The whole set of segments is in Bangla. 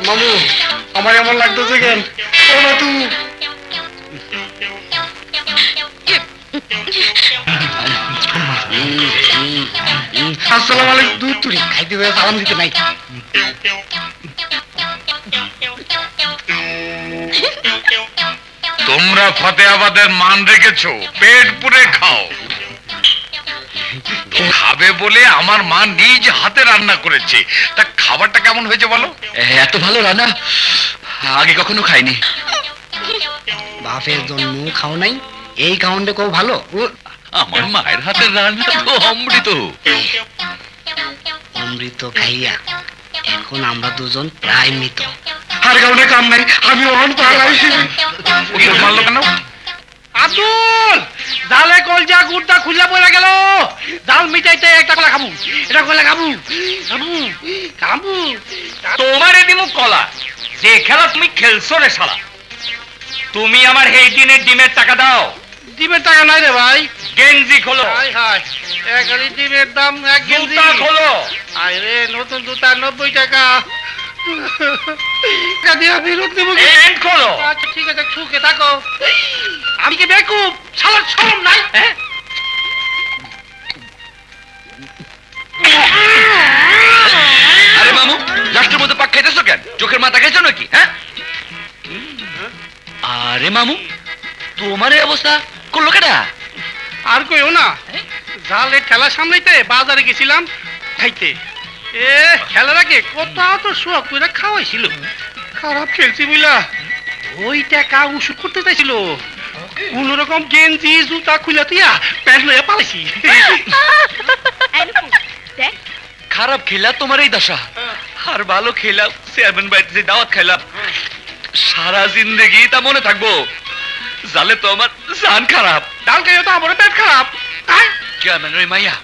মামু আমার এমন লাগতেছে কেন? ও বাতু আসসালামু আলাইকুম। দুধ তুরি খাইতে হবে, সালাম দিতে নাই। তোমরা ফতেহাবাদের মান রেখেছো, পেট পুরে খাও। খাবে বলে আমার মা নিজ হাতে রান্না করেছে। তা খাবারটা কেমন হয়েছে বলো? এত ভালো রান্না আগে কখনো খাইনি। বাপের জন্ম খাও নাই, এই কাউন্টে কেউ ভালো? আমার মায়ের হাতের রান্না তো অমৃত। অমৃত খাইয়া এখন আমরা দুজন প্রায় মৃত। আর কাউন্টে কাম নাই, আমি অন পালাই। মারলো কেন? আব্দুল, জালে কলজা গুড়টা খুলে পড়ে গেল। জাল মিটাইতে একটা কলা খাবো, এটা কলা খাবো, খাবো, খাবো। তোমার এদিমু কলা, যে খেলা তুমি খেলছো রে শালা। তুমি আমার এই দিনের ডিমের টাকা দাও। ডিমের টাকা নাই রে ভাই। গেঞ্জি খোলো। হাই হাই, এক গাড়ি ডিমের দাম এক গেঞ্জি। জুতা খোলো। আয় রে, নতুন জুতা 90 টাকা। দিয়া ফেরত দেবো। প্যান্ট খোলো। আচ্ছা ঠিক আছে, ছুকে থাকো। আমি কি বেকুব? শালার শরম নাই? হ্যাঁ, আরে মামু, লাস্টের মধ্যে পাক খাইতেছো কেন? চোখের মাথা খাইছো নাকি? হ্যাঁ, আরে মামু, তোমার এই অবস্থা করলো কেডা? আর কইও না। জালের ঠেলা সামলাইতে বাজারে গেছিলাম খাইতে। খেলার আগে কত তো শখ করে খাওয়াইছিল। খারাপ খেলছি বুঝলা, ওই টাকা উসু করতে চাইছিল। কোন রকম গেঞ্জি জুতা খুলে তুইয়া প্যান্ট লইয়া পালাইছি। খারাপ খেলা তোমার এই দশা, আর ভালো খেলা চেয়ারম্যান বাড়িতে যে দাওয়াত খাইলাম, সারা জিন্দেগি তা মনে থাকবো। জালে তো আমার জান খারাপ। ডাল খাইও তো আমার পেট খারাপ। চেয়ারম্যান ওই মাইয়া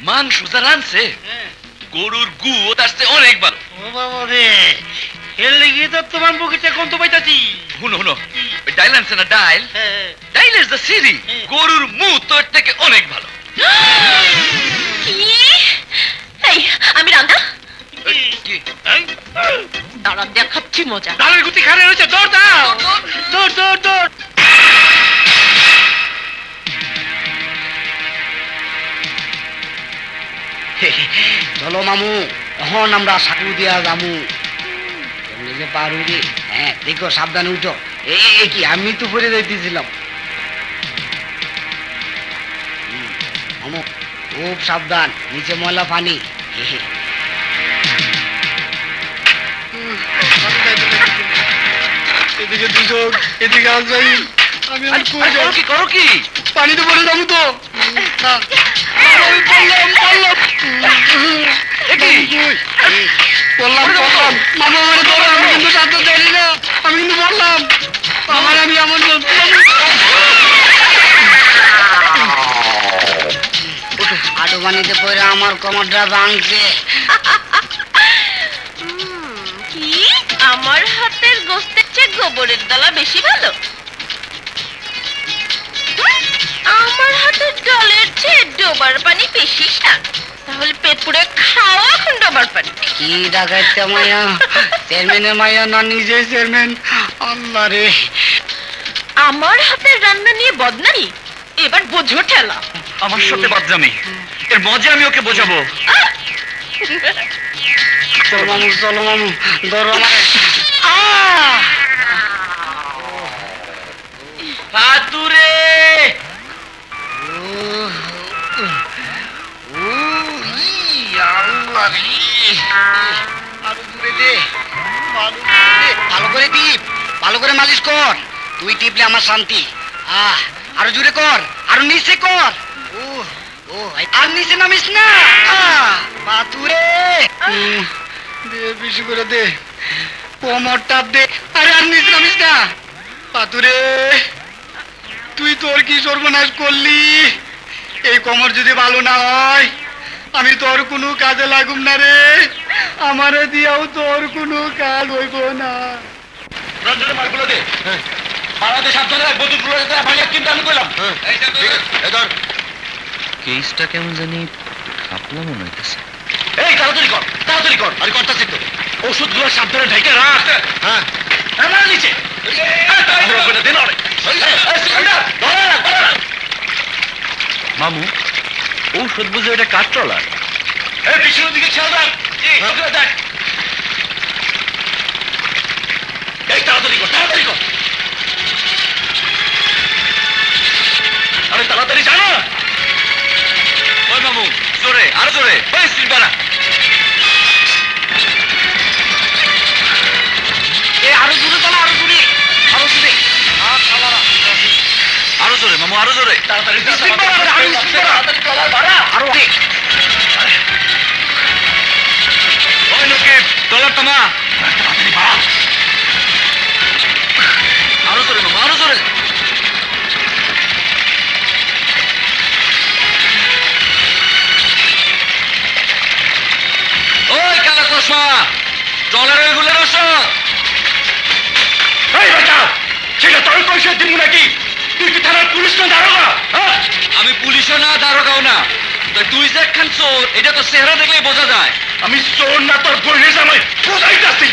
মাংস যা রানছে, গরুর গু ও তার চেয়ে অনেক ভালো। ও বাবা রে, এর লেগে তো তোমার বুকেতে গন্ধ পাইতাছি। হুনো হুনো, ওই ডাইল আনছে না, ডাইল ডাইল ইজ দ্য সিরি। গরুর মুখ তোর থেকে অনেক ভালো। এই, আমি রান্না কি? দাঁড়া, দেখাচ্ছি মজা। ডালের গুটি খারে রয়েছে, দৌড় দাও, দৌড় দৌড় দৌড়। চলো মামু, এখন আমরা সাকু দিয়া যামু। এমনি যে পারু রে। হ্যাঁ দেখো, সাবধানে উঠো। এই কি, আমি তো পরে যাইতেছিলাম। মামু খুব সাবধান, নিচে ময়লা পানি। এদিকে দুজন, এদিকে আসবাই। আমি আর কই যাই? কি করো কি? পানিতে পড়ে যাবো তো। বললাম মামা আমার ধরো, আমি কিন্তু সাথে জানি না, আমি কিন্তু বললাম আমার, আমি এমন আডু পানিতে পড়ে আমার কোমরটা ভাঙছে। কি, আমার হাতের গোস্তের চেয়ে গোবরের দলা বেশি ভালো? আমার হাতের ডালের চেয়ে ডোবার পানি বেশি স্বাদ। তাহলে পেট পুড়ে খাও এখন ডোবার পানি। কি ডাকাইতে মাইয়া, চেয়ারম্যানের মাইয়া না নিজে চেয়ারম্যান। আল্লাহ রে, আমার হাতের রান্না নিয়ে বদনামি, এবার বোঝো ঠেলা। আমার সাথে বাদজামি, এর মজা আমি ওকে বোঝাবো। চলো মামু, চলো মামু, ধরো আমাকে। পাতুরে ভালো করে টিপ, ভালো করে মালিশ কর। তুই টিপলে আমার শান্তি। আরো জোরে কর, আরো নিচে কর। আর নিচে নামিস না। পাতুরে দে, বেশি করে দে, কোমরটা দে। আরে আর নিচে নামিস না। পাতুরে, তুই তোর কি সর্বনাশ করলি? এই কোমর যদি ভালো না হয়, আমি তোর কোনো কাজে লাগুম না রে। আমারে দিয়াও তোর কোনো কাজ হইব না। রঞ্জনের মালগুলো দে, পাড়াতে সাবধানে রাখ, বোতলগুলো যাতে ভাঙে, কিন্তু আমি কইলাম। কেসটা কেমন জানি খাপলা মনে হইতেছে। এই তাড়াতাড়ি কর, তাড়াতাড়ি তাড়াতাড়ি কর। আরে করতেছি তো। ওষুধগুলো সাবধানে ঢেকে রাখ। হ্যাঁ নিচে মামু ঔষধ বুঝে এটা কাঠ ট্রলার। পিছনের দিকে খেয়াল রাখ। দেখ এই তাড়াতাড়ি কর, তাড়াতাড়ি কর। আরে তাড়াতাড়ি জানো। ওই মামু জোরে, আরো জোরে। ওই স্পিড বাড়া। আরো দূরে চলো, আরো দূরে, আরো দূরে। আরো জোরে মামু, আরো জোরে। তাড়াতাড়ি আরো ওই নকিব ডলার থামা। আরো জোরে মামু, আরো জোরে। ওই কালা চশমা ডলার ওইগুলো রস। এই বেটা, সেটা তোর পয়সা দিব নাকি? তুই কি থানার পুলিশ না দারোগা? আমি পুলিশও না দারোগাও না। তুই যে একখান চোর, এটা তো চেহারা দেখলেই বোঝা যায়। আমি চোর না তোর বইরে জামাই বোঝাইতাছি।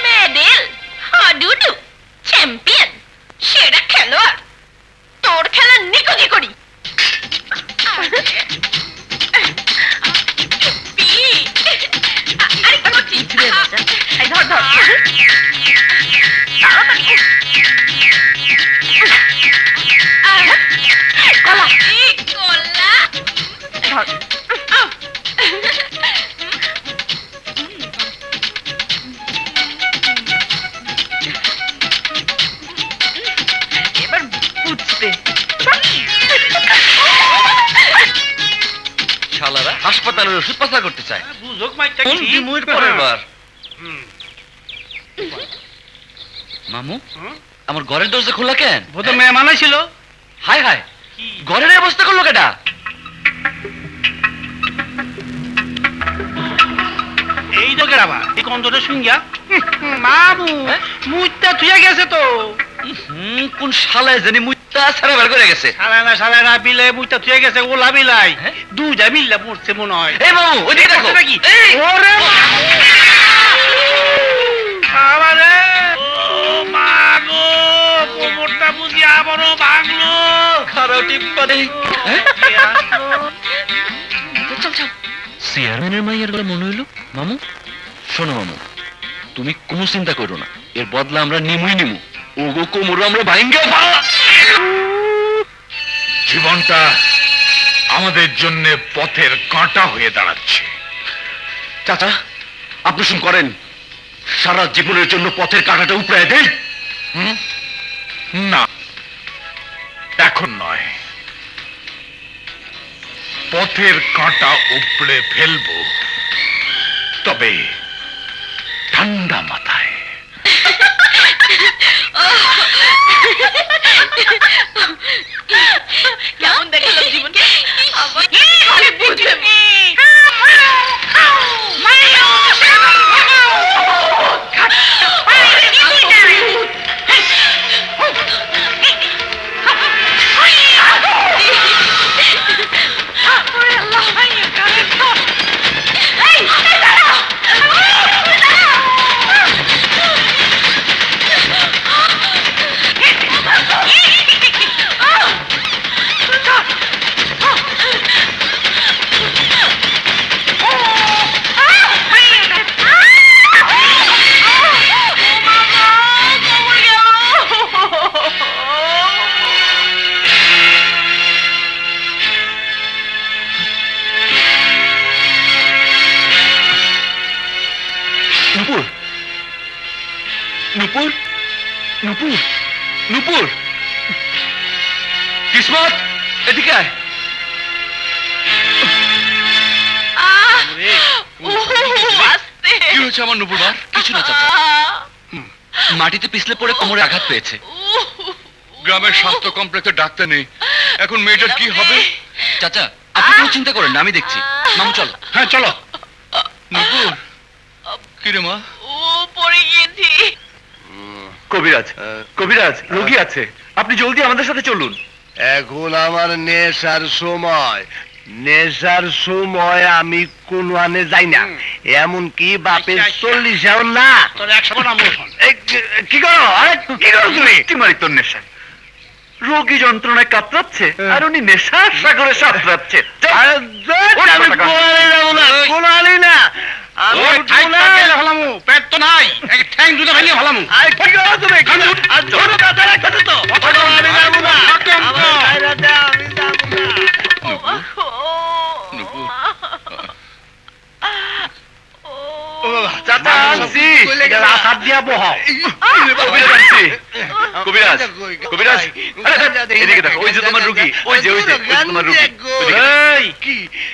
মেডেল হাডুডু চ্যাম্পিয়ন সেরা খেলোয়াড় তোর খেলা নিকুজি করি আরে কি করছিস? এই ধর ধর কলা কলা ধর এবার বুঝতে শালারা হাসপাতালের ওষুধ পাচার করতে চায়। বুঝোক মাইটা কোন দিমুর পরের বার। মামু আমার ঘরের দরজা খোলা কেন? বোধ মেহমান ছিল। হায় হায়, ঘরের এই অবস্থা করলো কেটা? এই তো কেরাবা এই কন্দটা শুনিয়া মামু মুইটা থুয়া গেছে তো। কোন শালায় জানি মুইতা ছাড়া বের করে গেছে। সালা না বিলে মুইটা থুয়া গেছে ওলা বিলাই হ্যাঁ? দুইটা মিল্লা পড়ছে মনে হয়। এই মামু ওইদিকে দেখো। নাকি এই, ওরে বাবা রে ও মা গো কোমরটা বুঝি আবারও ভাঙলো। খারাপ টিপ্পা দেই। হ্যাঁ? চল চল চেয়ারম্যানের মাইয়ের বলে মনে হইল। মামু শোনো মামু, তুমি কোনো চিন্তা করো না, এর বদলা আমরা নিমুই নিমু। ওগো কোমর আমরা ভাঙ্গা জীবনটা আমাদের জন্য পথের কাঁটা হয়ে দাঁড়াচ্ছে। চাচা আপনি শুন করেন, সারা জীবনের জন্য পথের কাঁটাটা উপড়ে দেই। না, এখন নয়। পথের কাঁটা উপড়ে ফেলবো, তবে ঠান্ডা মাথায়। কেমন দেখালো জীবনকে? নুপুর, নুপুর, নুপুর, নুপুর, কিসমত, এদিকে আয়। কি হয়েছে আমার নুপুর? কিছু না চাচা, মাটিতে পিছলে পড়ে কোমরে আঘাত পেয়েছে। গ্রামের স্বাস্থ্য কমপ্লেক্সে ডাক্তার নেই, এখন মেয়েটার কি হবে? চাচা আপনি কোনো চিন্তা করেন না, আমি দেখছি। মামু চলো। হ্যাঁ চলো। নুপুর, কি রে মা? পড়ে গিয়েছি। কবিরাজ, কবিরাজ, রোগী আছে, আপনি জলদি আমাদের সাথে চলুন। এখন আমার নেশার সময়, নেশার সময় আমি কোন আনে যাই না, এমনকি বাপের 40 এখন না। তোর 100 নাম শোন। কি করো? আরে কি করো তুমি? কি মারি তোর নেশা? রোগী যন্ত্রণায় কাতরাচ্ছে আর উনি নেশার সাগরে সাঁতরাচ্ছে। আরে ধুর, আমি কোলালে যাবো না, কোলালি না। আমি ওই উঠবো ঠাইটা না। গেলে ফেলামু, পেট তো নাই, এক ঠ্যাং দুটো ভেঙে ফেলামু। আরে কি করো তুমি? আর ছোট কথা রাখছো তো? আমি যাবো না। আমার বাইরে দাও, আমি যাবো না। চাচা আনছি, এটা রাখার দিয়া বহাও। কবিরাজ আনছি। কবিরাজ, কবিরাজ, আরে এদিকে দেখো, ওই যে তোমার রোগী, ওই যে তোমার রোগী। এই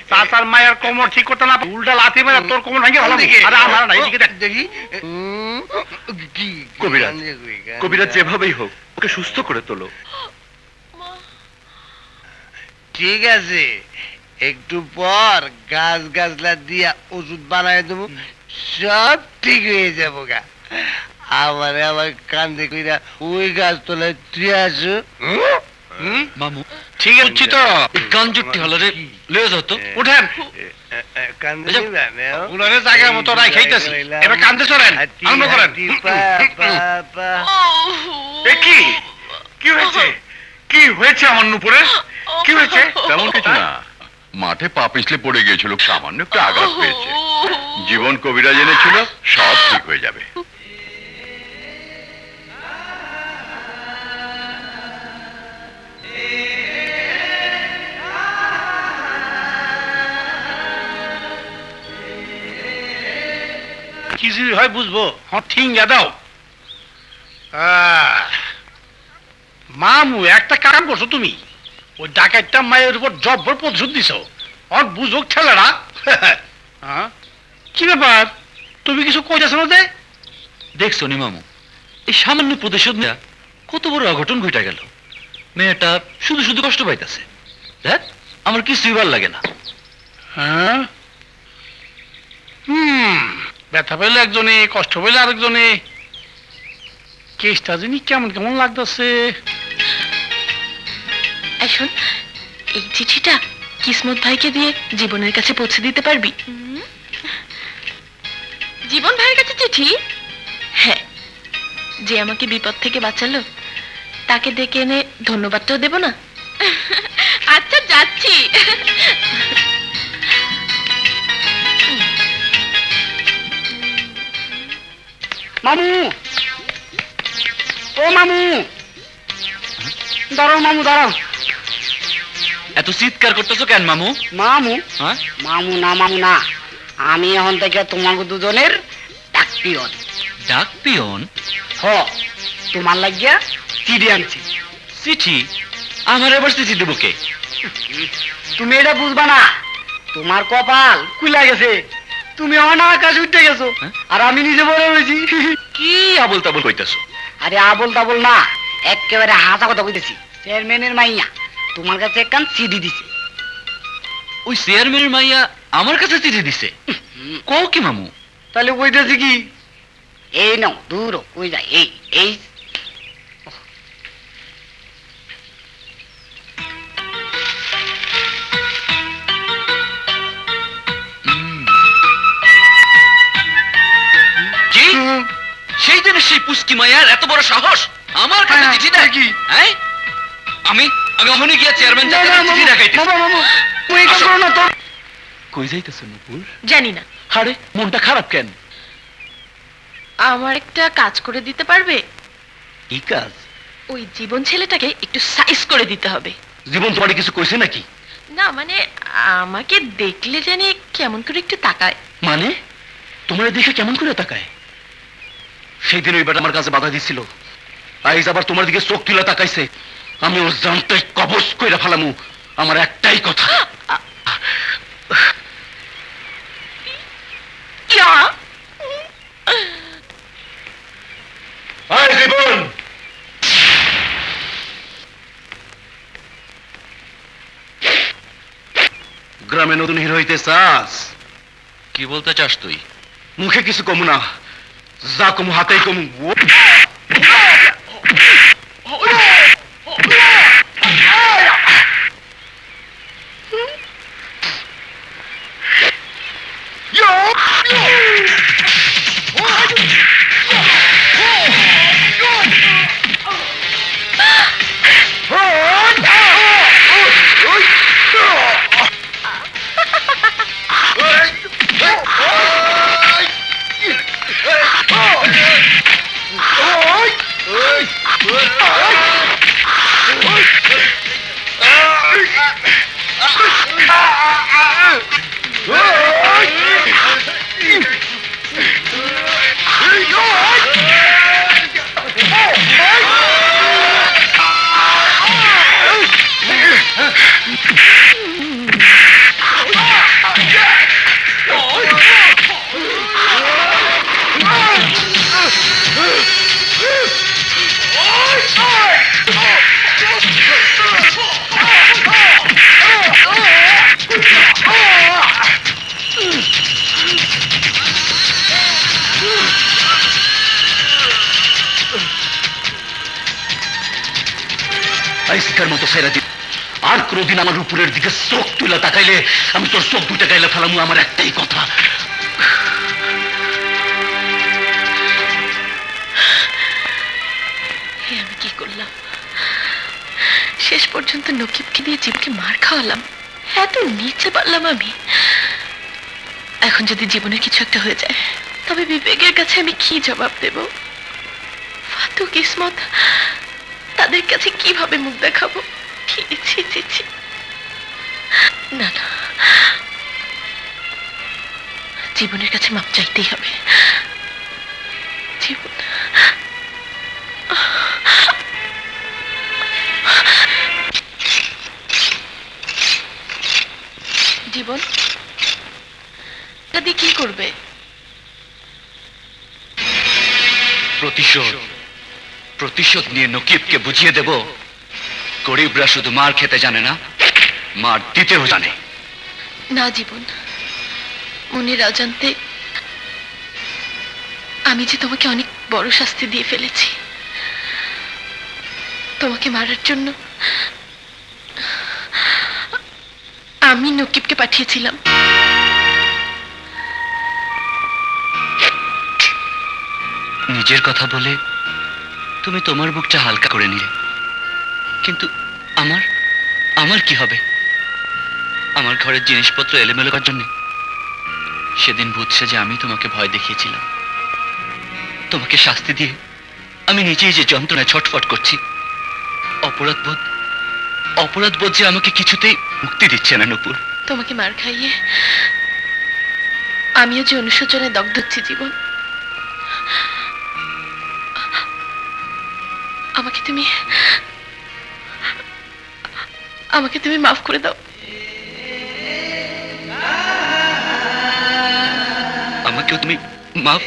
চাচার মায়ের কোমর ঠিক করতে না, উল্টা লাথি মেরে তোর কোমর ভেঙে ফেলামু। আরে আমার না, এদিকে দেখ। দেখি কবিরাজ, কবিরাজ যেভাবেই হোক ওকে সুস্থ করে তোলো। ঠিক আছে, একটু পর গাছ গাছলা দিয়া ওষুধ বানায় দেবো, সব ঠিক হয়ে যাবো গা। আমার কান্দে কইরা ওই গাছ তোলায় তুই আসো। মামু ঠিক আছে বুঝছি তো। গান যুক্তি হলো রে, লয়ে যাও তো। উঠেন, কান্দে এই যে, উনারে জায়গা মতো রাই খাইতেছি। এবার কান্দে চড়েন, আরম্ভ করেন। এ কি? কি হয়েছে? কি হয়েছে আমার নুপুরের? কি হয়েছে? তেমন কিছু না, মাঠে পা পিছলে পড়ে গিয়েছিল, সামান্য একটু আঘাত পেয়েছে। জীবন কবিরাজ এনেছিল, সব ঠিক হয়ে যাবে। কিছু হয় বুঝবো। হ্যাঁ ঠিঙ্গা দাও। মামু একটা কাম করছো তুমি, ওই ডাকাতটা মায়ের উপর জব্বর প্রতিশোধ দিছো। আর বুঝুক ছেলেরা। হ্যাঁ? কি ব্যাপার, তুমি কিছু কইতেছো না যে? দেখছো নি মামু, এই সামান্য প্রতিশোধ নেয়া কত বড় অঘটন ঘটে গেল। মেয়েটা শুধু শুধু কষ্ট পাইতেছে। দেখ আমার কিছুই ভালো লাগে না। হ্যাঁ, ব্যথা পেলে একজনে, কষ্ট পেলে আরেকজনে। কেসটা জানি কেমন কেমন লাগতেছে। এখন এই চিঠিটা কিসমত ভাইকে দিয়ে জীবনের কাছে পৌঁছে দিতে পারবি? জীবন ভাইয়ের কাছে চিঠি? হ্যাঁ, যে আমাকে বিপদ থেকে বাঁচালো তাকে ডেকে এনে ধন্যবাদটাও দেব না? আচ্ছা যাচ্ছি। মামু, ও মামু, দাঁড়াও মামু, দাঁড়াও। এত চিৎকার করতেছো কেন মামু? মামু, হ্যাঁ, মামু না, মামু না, আমি এখন থেকে তোমার দুজনের ডাকপিয়ন। ডাক পিয়ন? হ, তোমার লাগিয়া চিঠি আনছি। চিঠি? আমার এবার চিঠি দেবো কে? তুমি এটা বুঝবা না, তোমার কপাল কুলা গেছে, তুমি অনাকাশ উঠতে গেছো আর আমি নিজে বড় হয়েছি। কি আবল তাবল কইতাছো? আরে আবল তাবল না, একেবারে হাসা কথা কইতেছি। চেয়ারম্যানের মাইয়া তোমার কাছে একখান সিডি দিছে। ওই চেয়ারম্যানের মাইয়া আমার কাছে চিঠি দিছে? কও কি মামু? তাহলে কইতেছি কি, এই নাও দূর কই যায়, এই এই কি? সেই দিনের সেই পুষ্টি মাইয়ার এত বড় সাহস আমার কাছে হ্যাঁ, চিঠি দেয়? কি? হ্যাঁ? আমি আমি ওখানে গিয়া চেয়ারম্যান না, না, চিঠি দেখাইতেছি। মামা, মামা, তুমি এটা আসো। করো না তো। কই যাইতেছো নুপুর? জানি না। আরে মনটা খারাপ কেন? আমার একটা কাজ করে দিতে পারবে? কি কাজ? ওই জীবন ছেলেটাকে একটু সাইজ করে দিতে হবে। জীবন তোমার কিছু কইছে নাকি? না মানে আমাকে দেখলে জানি কেমন করে একটু তাকায়। মানে তোমার দেখে কেমন করে তাকায়? সেই দিন ওই বেটা আমার কাছে বাধা দিছিল, আইজ আবার তোমার দিকে চোখ তুলে তাকাইছে। আমি ওর জানতে কবজ কইরা ফেলামু। আমার একটাই কথা, ইয়া! আয় জীবন, গ্রামে নতুন হিরো হইতে চাস? কি বলতে চাস তুই? মুখে কিছু কমু না, যা কমু হাতেই কমু। আইসিকার মতো সাইরা দিন। আর কোনদিন আমার উপরের দিকে চোখ তুলে তাকাইলে আমি তোর চোখ দুটা গাইলে ফেলামু। আমার একটাই কথা, আমি কি করলাম? শেষ পর্যন্ত নকিবকে দিয়ে জীবকে মার খাওয়ালাম। এত নিচে পারলাম আমি। এখন যদি জীবনের কিছু একটা হয়ে যায় তবে বিবেকের কাছে আমি কি জবাব দেব? ফাতু কিসমত, তাদের কাছে কিভাবে মুখ দেখাবো? ছি ছি ছি ছি। না না, জীবনের কাছে মাপ চাইতেই হবে। জীবন, জীবন দাদি কি করবে? প্রতিশোধ। প্রতিশোধ নিয়ে নকিবকে বুঝিয়ে দেব, গরিবরা শুধু মার খেতে জানে না, মার দিতেও জানে। না জীবন, মনের অজান্তে আমি যে তোমাকে অনেক বড় শাস্তি দিয়ে ফেলেছি। তোমাকে মারার জন্য আমি নকিবকে পাঠিয়েছিলাম। নিজের কথা বলে তুমি তোমার বুকটা হালকা করে নিলে, কিন্তু আমার আমার কি হবে? আমার ঘরের জিনিসপত্র এলোমেলো করার জন্য সেদিন বুঝছে যে আমি তোমাকে ভয় দেখিয়েছিলাম। তোমাকে শাস্তি দিয়ে আমি নিজেই যে যন্ত্রণায় ছটফট করছি। অপরাধ বোধ যে আমাকে কিছুতেই মুক্তি দিচ্ছে না নূপুর। তোমাকে মার খাইয়ে আমিও যে অনুশোচনায় দগ্ধ হচ্ছি জীবন। আমাকে তুমি মাফ করে দাও। আমাকেও তুমি মাফ।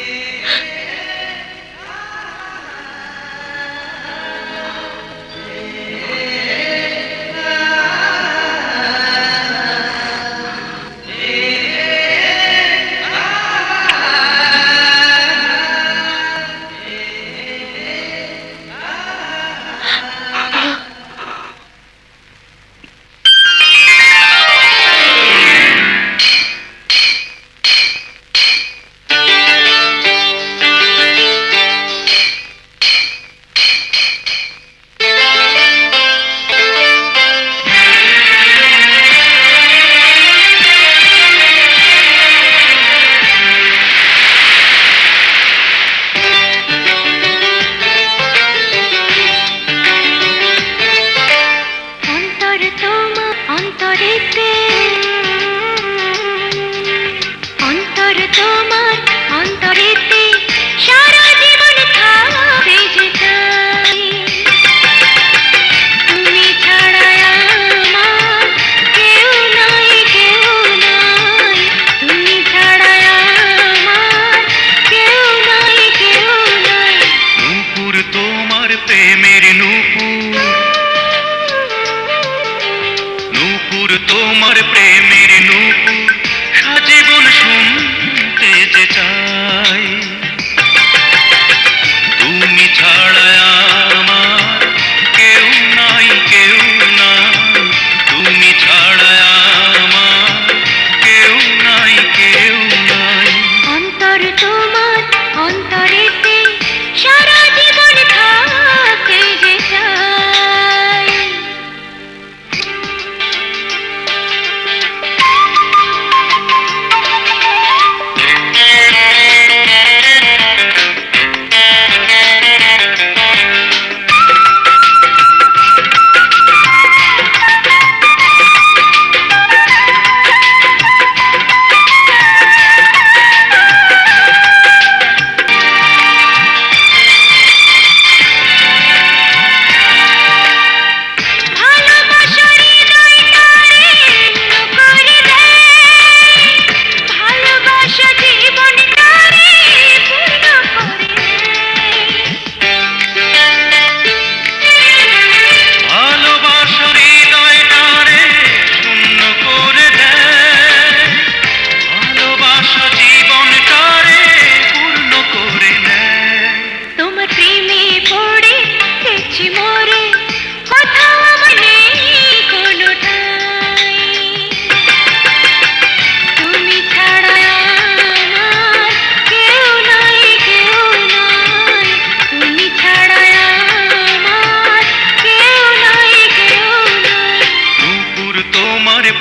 তোমার প্রেমের নূপুর সাজীবন শুনতে যে চাই, তুমি ছাড়া আমার কেউ নাই, কেউ নাই, তুমি ছাড়া আমার কেউ নাই, কেউ নাই। অন্তর তোমার অন্তরেতে সারা জীবন থাকতে যে চাই।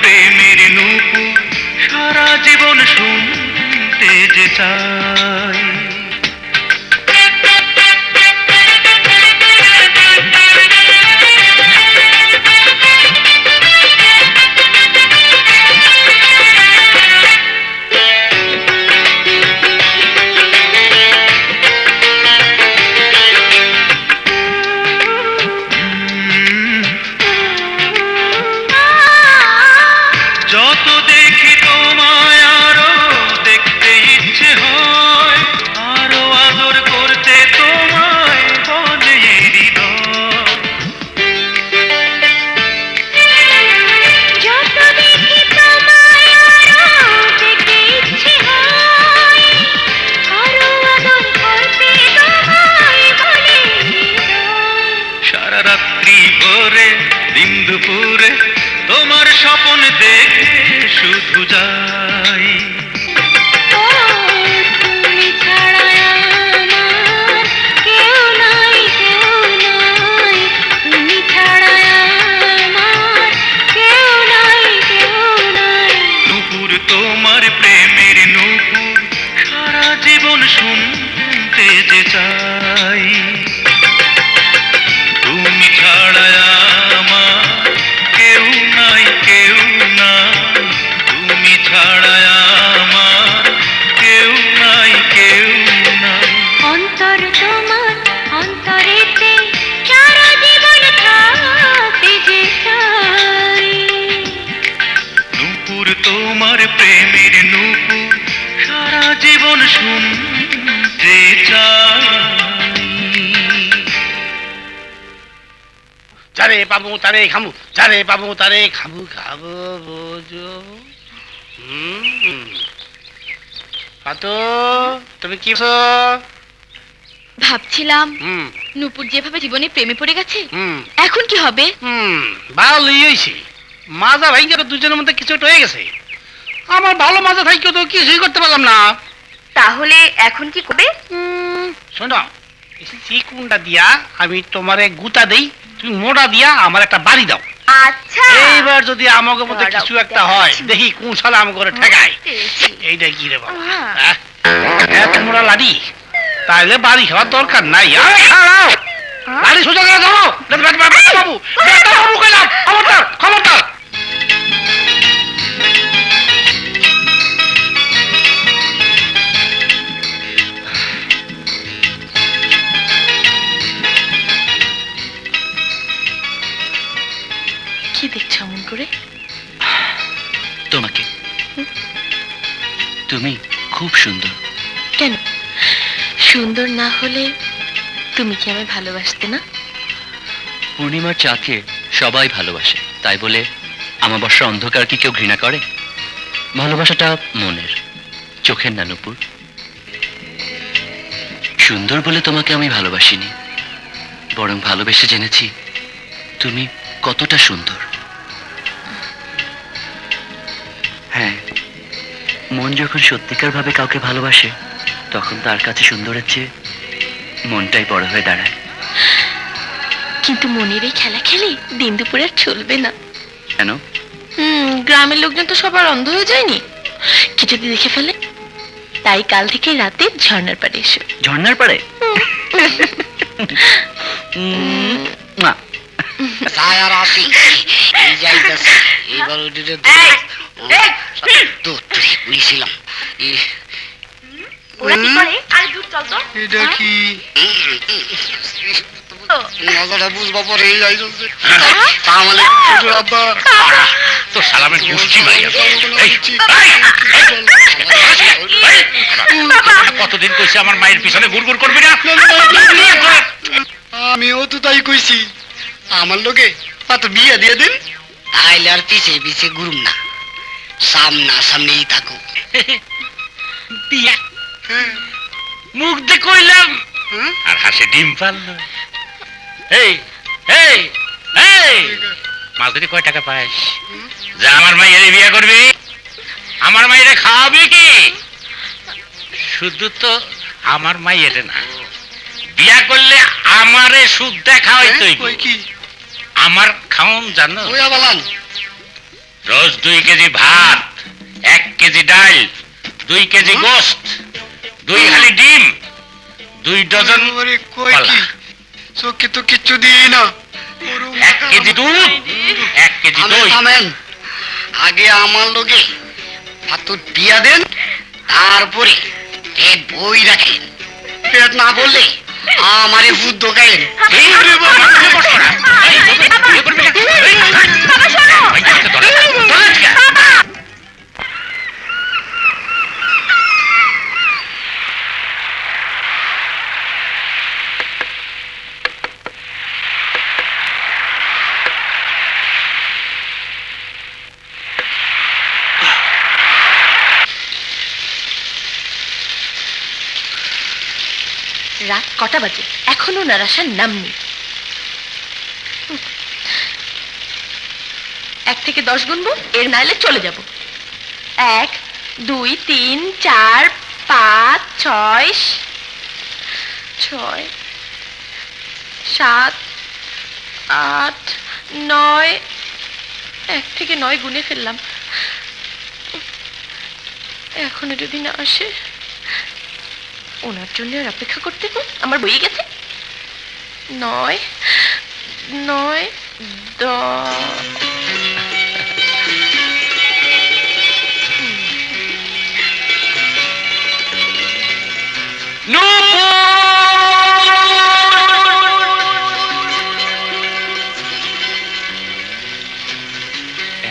প্রেমের নূপুর সারা জীবন শুনতে যে চাই। যত দেখি তোমায় আরো দেখতে ইচ্ছে হয়, আরো আদর করতে তোমায় বলে হৃদয়। যত দেখি তোমায় আরো দেখতে ইচ্ছে হয়, আরো আদর করতে তোমায় বলে হৃদয়। সারা রাত্রি ভোরে দিন দুপুরে তোমার স্বপ্ন দেখে শুধু যাই। ও তুমি ছাড়া আমার কেউ নাই, কেউ নাই, তুমি ছাড়া আমার কেউ নাই, কেউ নাই। নূপুর তোমার প্রেমের নূপুর সারা জীবন শুনতে যে চাই। তুমি ছাড়া আমার কেউ নাই, কেউ নাই, তুমি ছাড়া আমার কেউ নাই, কেউ নাই। অন্তর তোমার অন্তরেতে সারা জীবন থাকতে যে চাই। নূপুর তোমার প্রেমের নূপুর সারা জীবন শুনতে চাই। যারে পাবো তারে খামু, যারে পাবো তারে খাবো খাবো বোঝো। পাতো তুমি কি করছো? ভাবছিলাম হুম নূপুর যেভাবে জীবনে প্রেমে পড়ে গেছে হুম এখন কি হবে। ভালোই হয়েছে, মাজা ভাই দুজনের মধ্যে কিছু একটা হয়ে গেছে। আমার ভালো মাজা থাইকেও তো কিছুই করতে পারলাম না। তাহলে এখন কি করবে? শোনো, চিকুনটা দিয়া আমি তোমারে গুতা দেই, তুমি মোটা দিয়া আমার একটা বাড়ি দাও। আচ্ছা এইবার যদি আমাকে মধ্যে কিছু একটা হয়, দেখি কোন সালে আমাকে করে ঠেকায়। এইটা কি রে বাবা, হ্যাঁ? এত মোটা লাড়ি, তাহলে বাড়ি খাওয়ার দরকার নাই। আরে খাও, লাড়ি সোজা করে ধরো। বাবু বাবু কইলাম, খবরদার খবরদার। কি দেখছো এমন করে? তোমাকে। তুমি খুব সুন্দর। কেন সুন্দর না হলে তুমি কি আমায় ভালোবাসতে না? পূর্ণিমার চাঁদকে সবাই ভালোবাসে, তাই বলে আমাবস্যা অন্ধকার কি কেউ ঘৃণা করে? ভালোবাসাটা মনের, চোখের না নূপুর। সুন্দর বলে তোমাকে আমি ভালোবাসিনি, বরং ভালোবেসে জেনেছি তুমি কতটা সুন্দর। হ্যাঁ, মন যখন সত্যিকার ভাবে কাউকে ভালোবাসে তখন তার কাছে সুন্দরের চেয়ে মনটাই বড় হয়ে দাঁড়ায়। কিন্তু মনের এই খেলা খেলে দিন দুপুরে আর চলবে না। কেন? গ্রামের লোকজন তো সবার অন্ধ হয়ে যায়নি, কি যদি দেখে ফেলে? তাই কাল থেকে রাতে ঝর্ণার পাড়ে এসো। ঝর্ণার পাড়ে? না। ছায়া রাশি এই যাইতেছে, এইবার ওইদিকে বুঝছিলাম। ওরা কি করে? আরে দূর চল তো। এটা কি মজাটা বুঝবো পরে এই যাইতেছে। তাহলে তো সালামের গোষ্ঠী মারিয়া কতদিন কইছে আমার মায়ের পিছনে গুড় করবি না। আমিও তো তাই কইছি, আমার লোকে তো বিয়ে দিয়ে দিন, তাইলে আর পিছে পিছে ঘুরুম না, সামনা সামনেই থাকো। বিয়া মুখ দিয়ে কইলাম আর হাসে ডিম পারল। এই এই এই মাঝে কয় টাকা পাস যা আমার মায়ের বিয়ে করবি? আমার মায়ের খাওয়াবি কি? শুধু তো আমার মায়ের না, বিয়া করলে আমারে শুদ্ধ খাওয়াইতে হইব। আমার খাওন জানো? রোজ 2 কেজি ভাত, 1 কেজি ডাল, 2 কেজি গোশত, 2 হালি ডিম, 2 ডজন কলা, চোখে তো কিচ্ছু দিই না। 1 কেজি দুধ, 1 কেজি দই। আগে আমার লোকে হাতুর বিয়া দেন, তারপরে পেট বই রাখেন। পেট না বললে আমারে বুদ্ধ গায়েন। রাত কটা বাজে এখনো ওনার আসার নাম নেই। 1 থেকে 10 গুনবো, এর নাইলে চলে যাব। 1 2 3 4 5 6 6 7 8 9। 1 থেকে 9 গুনে ফেললাম। এখনো যদি না আসে, ওনার জন্য আর অপেক্ষা করতে গো আমার বই গেছে। 9 9 10।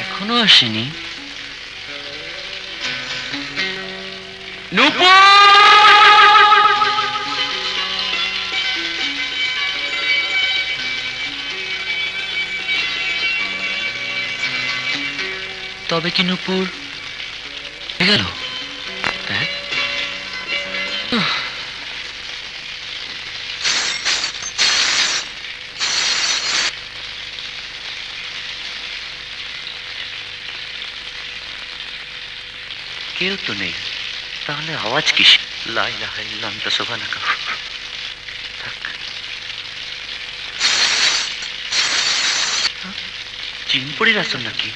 এখনো আসেনি? তবে কি নূপুর গেল? কেউ তো নেই, তাহলে আওয়াজ কিস? লা ইলাহা ইল্লা আনতা সুবহানাকা। চিনপুরির আসন নাকি?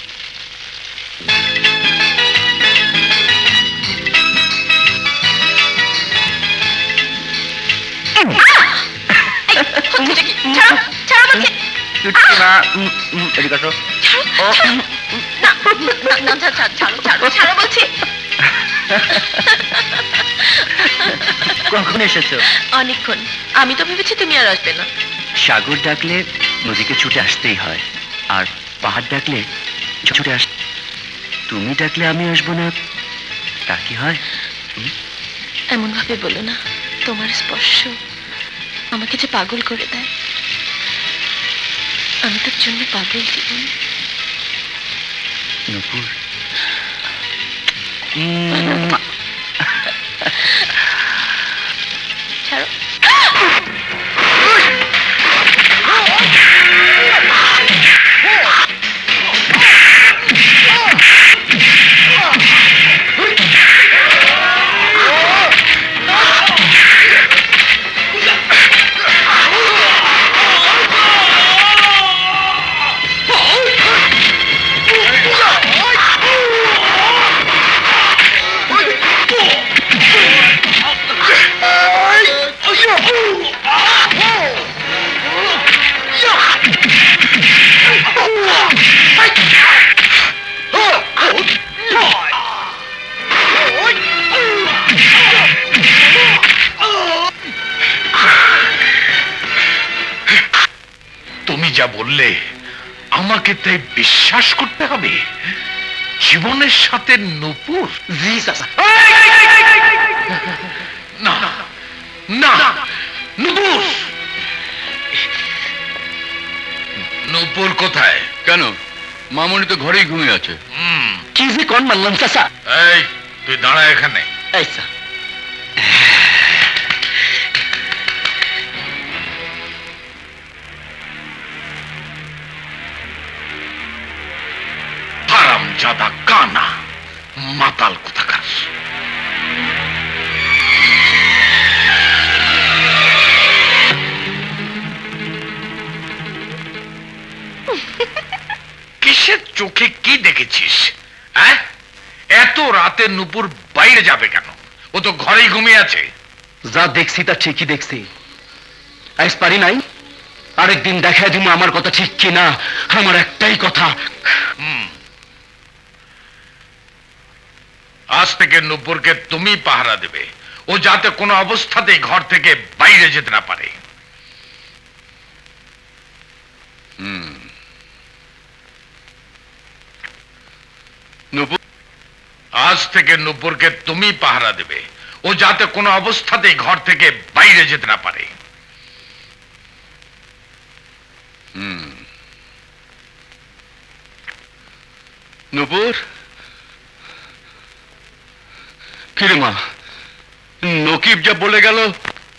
কখন এসেছো? অনেকক্ষণ। আমি তো ভেবেছি তুমি আর আসবে না। সাগর ডাকলে নদীকে ছুটে আসতেই হয়, আর পাহাড় ডাকলে ছুটে আস। তুমি ডাকলে আমি আসবো না, তা কি হয়? এমন ভাবে বলো না, তোমার স্পর্শ আমাকে যে পাগল করে দেয়। আমি তোর জন্য পাগল জীবন। নূপুর, ছাড়ো। তুমি যা বললে আমাকে তাই বিশ্বাস করতে হবে? জীবনের সাথে নূপুর? না না, নূপুর, নূপুর কোথায়? কেন, মামনি তো ঘরেই ঘুমিয়ে আছে। কি যে কোন মানলাম চাচা? এই, তুই দাঁড়া এখানে। আচ্ছা, হারামজাদা কানা, মাতাল কোথাকার। কিসের চোখে কি দেখেছিস? হ্যাঁ, এত রাতে নূপুর বাইরে যাবে কেন? ও তো ঘরেই ঘুমিয়ে আছে। যা দেখছি তা ঠিকই দেখছি। আজ পারি নাই, আরেকদিন দেখা দিব আমার কথা ঠিক কিনা। আমার একটাই কথা, আজ থেকে নূপুরকে তুমি পাহারা দেবে, ও যাতে কোনো অবস্থাতেই ঘর থেকে বাইরে যেতে না পারে। নূপুর, আজ থেকে নূপুরকে তুমি পাহারা দেবে, ও যাতে কোনো অবস্থাতেই ঘর থেকে বাইরে যেতে না পারে। নূপুর, কিরে মা, নকিব যা বলে গেল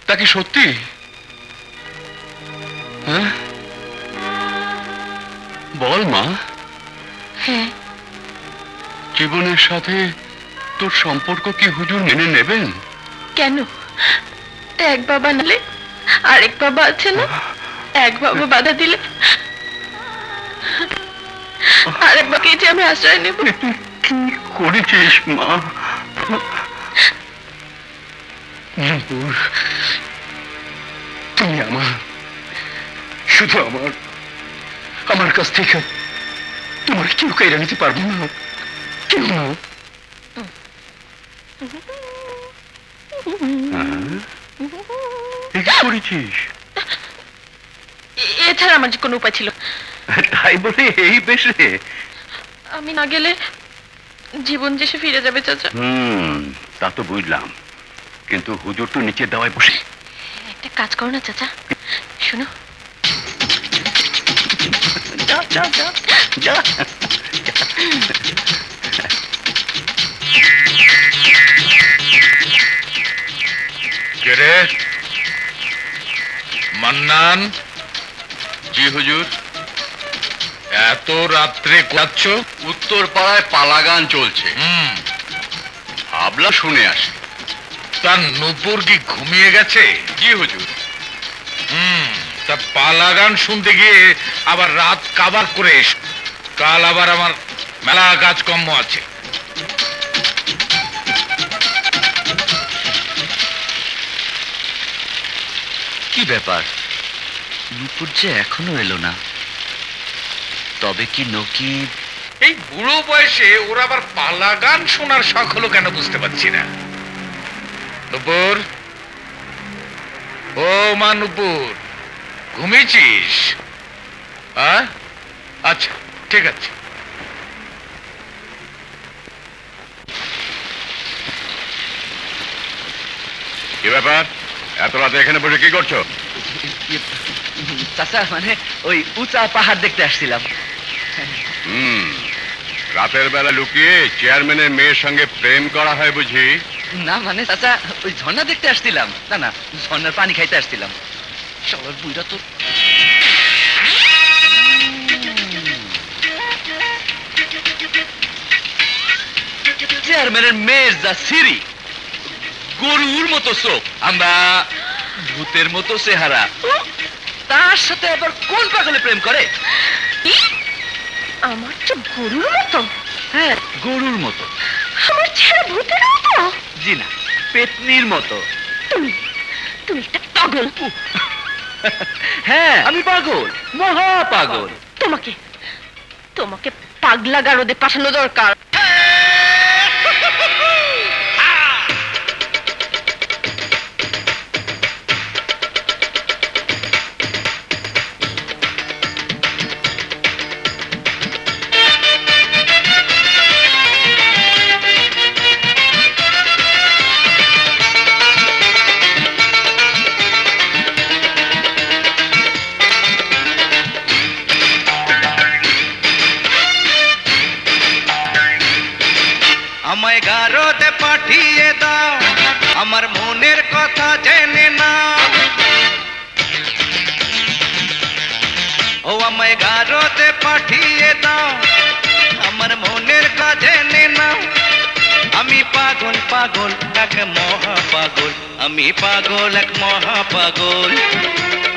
তা কি সত্যি? হ্যাঁ, বল মা। হ্যাঁ। জীবনের সাথে তোর সম্পর্ক কি হুজুর মেনে নেবেন? কেন? এক বাবা নালে আরেক বাবা আছে না? এক বাবা বাধা দিলে আরেক বাবাকে যে আমি আশ্রয় নেব। কি করেছিস মা? নূপুর, তুমি আমার, শুধু আমার কাছ থেকে তোমার কেউ কেড়ে নিতে পারবো না, কেউ না। কি করেছিস? এছাড়া আমার যে কোনো উপায় ছিল? তাই বলে এই বেশে? আমি না গেলে জীবন যে সে ফিরে যাবে চাচা। তা তো বুঝলাম, কিন্তু হুজুর তো নিচের দাওয়ায় বসে। একটা কাজ করো না চাচা, শোনো। যা যা যা যা। কে রে? মান্নান। জি হুজুর। এত রাত্রে যাচ্ছ? উত্তর পাড়ায় পালা গান চলছে, ভাবলাম শুনে আসি। তার নূপুর কি ঘুমিয়ে গেছে? জি হুজুর। তা পালা গান শুনতে গিয়ে আবার রাত কাবার করে এসো। কাল আবার আমার মেলা কাজকর্ম আছে। কি ব্যাপার, নুপুর যে এখনো এলো না? তবে কি নকিব? এই বুড়ো বয়সে ওরা আবার পালা গান শোনার শখ হলো কেন বুঝতে পারছি না। নুপুর, ও মা নুপুর, ঘুমিয়েছিস? আচ্ছা ঠিক আছে। কি ব্যাপার, এত রাতে এখানে বসে কি করছো? চাচা, মানে ওই উঁচা পাহাড় দেখতে আসছিলাম। রাতের বেলা লুকিয়ে চেয়ারম্যানের মেয়ের সঙ্গে প্রেম করা হয় বুঝি? না মানে চাচা, ওই ঝর্ণা দেখতে আসছিলাম। না না, ঝর্ণার পানি খাইতে আসছিলাম। সবার বুইরা তো চেয়ারম্যানের মেয়ের যা সিঁড়ি, গরুর মতো চোখ, আমরা ভূতের মতো চেহারা, তার সাথে আবার কোন পাগলে প্রেম করে? আমার তো গরুর মতো। হ্যাঁ, গরুর মতো। আমার ছেলে ভূতের মতো। জি না, পেতনির মতো। তুমি তুমি একটা পাগল। হ্যাঁ, আমি পাগল, মহা পাগল। তোমাকে তোমাকে পাগলা গারদে পাঠানো দরকার। আমায় গারদে পাঠিয়ে দাও, আমার মনের কথা জেনে নাও। ও আমায় গারদে পাঠিয়ে দাও, আমার মনের কথা জেনে নাও। আমি পাগল পাগল এক মহা পাগল, আমি পাগল এক মহা পাগল।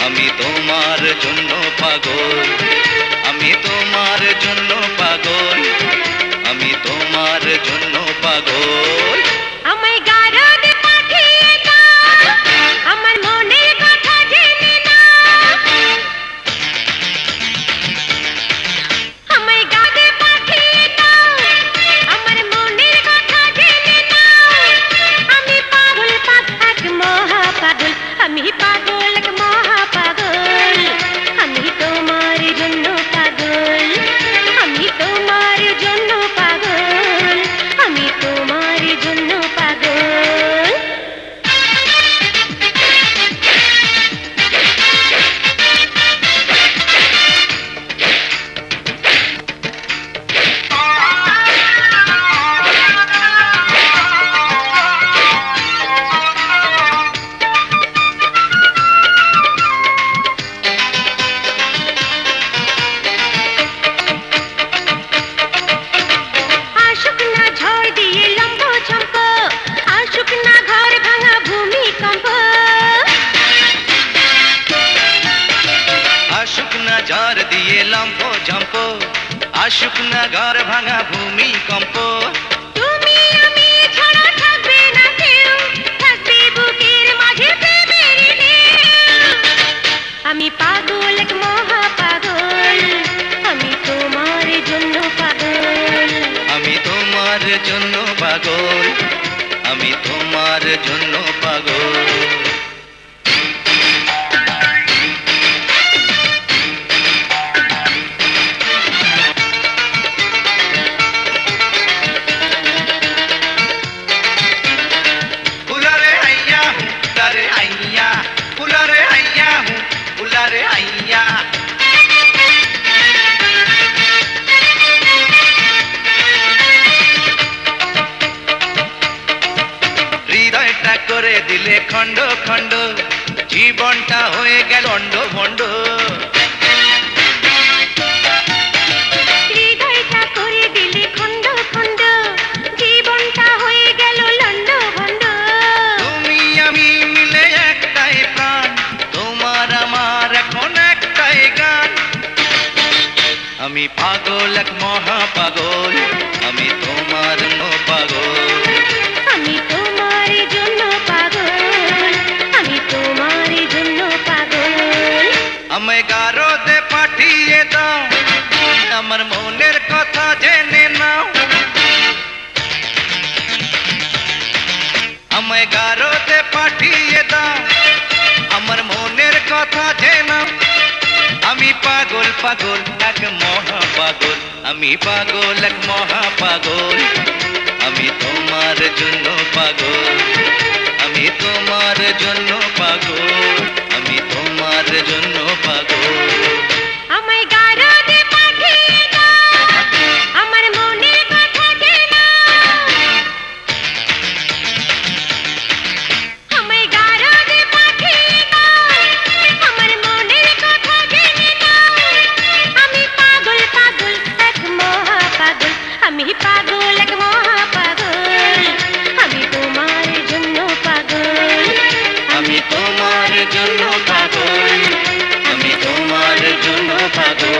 আমি তোমার জন্য পাগল, আমি তোমার জন্য পাগল, আমি তোমার জন্য পাগল। আমায় গারদে পাঠিয়ে দাও, আমার মনের কথা জেনে নাও। আমায় গারদে পাঠিয়ে দাও, আমার মনের কথা জেনে নাও। আমি পাগল এক মহা পাগল, আমি পাগল এক মহা পাগল। আমি তোমার জন্য পাগল, আমি তোমার জন্য পাগল, আমি তোমার জন্য পাগল। আশুক না ঝড় দিয়ে লম্ব ঝম্প, আশুক না ঘর ভাঙা ভূমিকম্প। আশুক না ঝড় দিয়ে লম্ফ ঝম্প, আশুক না ঘর ভাঙা ভূমিকম্প। তুমি আমি ছাড়া থাকবে না কেউ, থাকবে বুকের মাঝে প্রেমের ঢেউ। আমি পাগল এক মহা পাগল, আমি তোমার জন্য পাগল। আমি তোমার জন্য পাগল, আমি তোমার জন্য পাগল। করে দিলে খণ্ড খণ্ড, জীবনটা হয়ে গেল লন্ড ভণ্ড। হৃদয়টা করে দিলে খণ্ড খণ্ড, জীবনটা হয়ে গেল লন্ড ভণ্ড। তুমি আমি মিলে একটাই প্রাণ, তোমার আমার এখন একটাই গান। আমি পাগল এক মহা পাগল, আমি তোমার পাগল। আমি তোমার জন্য পাগল, আমি তোমার জন্য পাগল। আমায় গারদে পাঠিয়ে দাও, আমার মনের কথা জেনে নাও। আমায় গারদে পাঠিয়ে দাও, আমার মনের কথা জেনে নাও। আমি পাগল পাগল এক মহা পাগল, আমি পাগল এক মহা পাগল। আমি তোমার জন্য পাগল, আমি তোমার জন্য পাগল, আমি তোমার জন্য পাগল। আমায় গারদে পাঠিয়ে দাও, আমার মনের কথা জেনে নাও। আমায় গারদে পাঠিয়ে দাও, আমার মনের কথা জেনে নাও। আমি পাগল পাগল এক মহা পাগল, আমি পাগল এক মহা পাগল। আমি তোমার জন্য পাগল, আমি তোমার জন্য পাগল, আমি তোমার জন্য পাগল।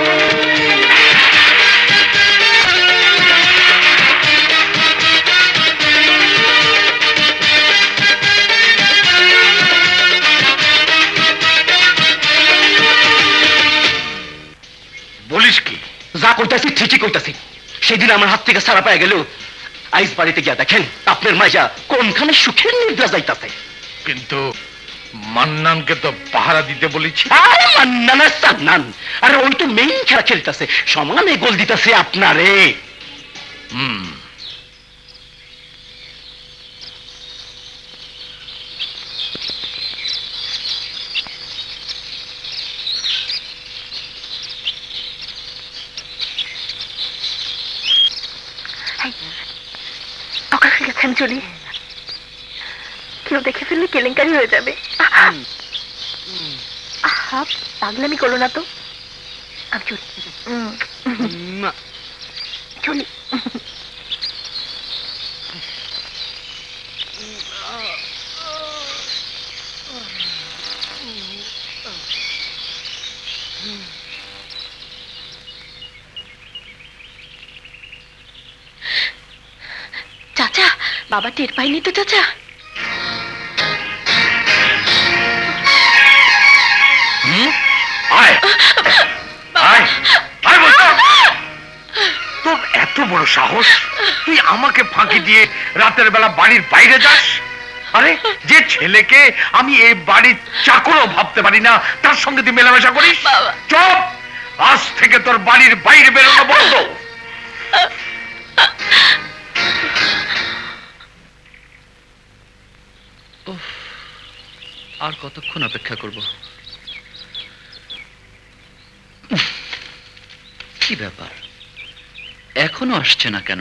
বলিস কি? যা কইতাছি ঠিকই কইতাছি। সেদিন আমার হাত থেকে সারা পায়ে গেল, আইস বাড়িতে গিয়া দেখেন আপনার মাইজা কোনখানে সুখের নিদ্রা যাইতাছে। কিন্তু মান্নানকে তো পাহারা দিতে বলেছি। আরে মান্নান আর সান্নান, আরে ওই তো মেইন খেলা খেলতেছে, সমানে গোল দিতেছে আপনারে। সকাল হয়ে গেছে, আমি চলি। কেউ দেখে ফেললে কেলেঙ্কারি হয়ে যাবে। আহা, পাগলামি করো না তো। আমি চলি, চলি। চাচা, বাবা টের পাইনি তো চাচা? আয় আয় আয় বলতো। তোর এত বড় সাহস, তুই আমাকে ফাঁকি দিয়ে রাতের বেলা বাড়ির বাইরে যাস? আরে যে ছেলেকে আমি এই বাড়ির চাকরও ভাবতে পারি না, তার সঙ্গে তুই মেলামেশা করিস? চুপ! আজ থেকে তোর বাড়ির বাইরে বেরোনো বন্ধ। আর কতক্ষণ অপেক্ষা করব? কি ব্যাপার, এখনো আসছে না কেন?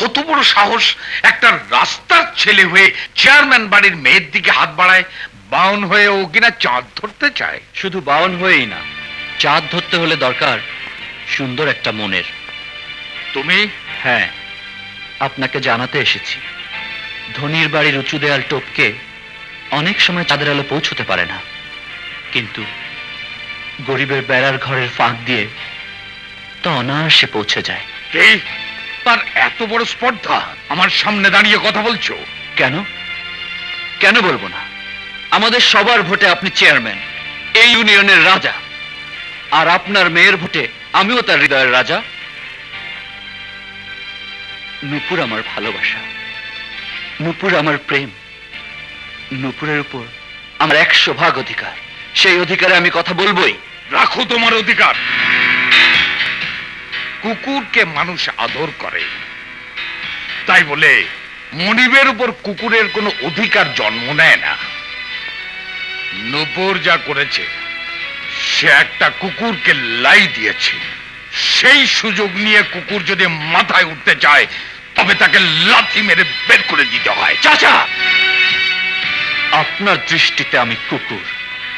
কত বড় সাহস একটা রাস্তার ছেলে হয়ে চেয়ারম্যান বাড়ির মেয়ের দিকে হাত বাড়ায়। বাউন হয়ে ও কিনা চাঁদ ধরতে চায়। শুধু বাউন হয়েই না, চাঁদ ধরতে হলে দরকার সুন্দর একটা মনের। তুমি? হ্যাঁ, আপনাকে জানাতে এসেছি, ধনির বাড়ির উঁচু দেয়াল টপকে অনেক সময় চাঁদের আলো পৌঁছতে পারে না, কিন্তু গরিবের বেড়ার ঘরের ফাঁক দিয়ে তা অনায়াসে পৌঁছে যায়। এই তার এত বড় স্পর্ধা, আমার সামনে দাঁড়িয়ে কথা বলছো? কেন কেন বলবো না? আমাদের সবার ভোটে আপনি চেয়ারম্যান, এই ইউনিয়নের রাজা, আর আপনার মেয়ের ভোটে আমিও তার হৃদয়ের রাজা। নূপুর আমার ভালোবাসা, নূপুর আমার প্রেম, নূপুরের উপর আমার 100% অধিকার। সেই অধিকারে আমি কথা বলবোই। রাখো তোমার অধিকার। কুকুরকে মানুষ আদর করে, তাই বলে মনিবের উপর কুকুরের কোনো অধিকার জন্ম নেয় না। নূপুর যা করেছে, সে একটা কুকুরকে লাই দিয়েছে। সেই সুযোগ নিয়ে কুকুর যদি মাথায় উঠতে চায় তবে তাকে লাথি মেরে বের করে দিতে হয়। চাচা, আপনার দৃষ্টিতে আমি কুকুর,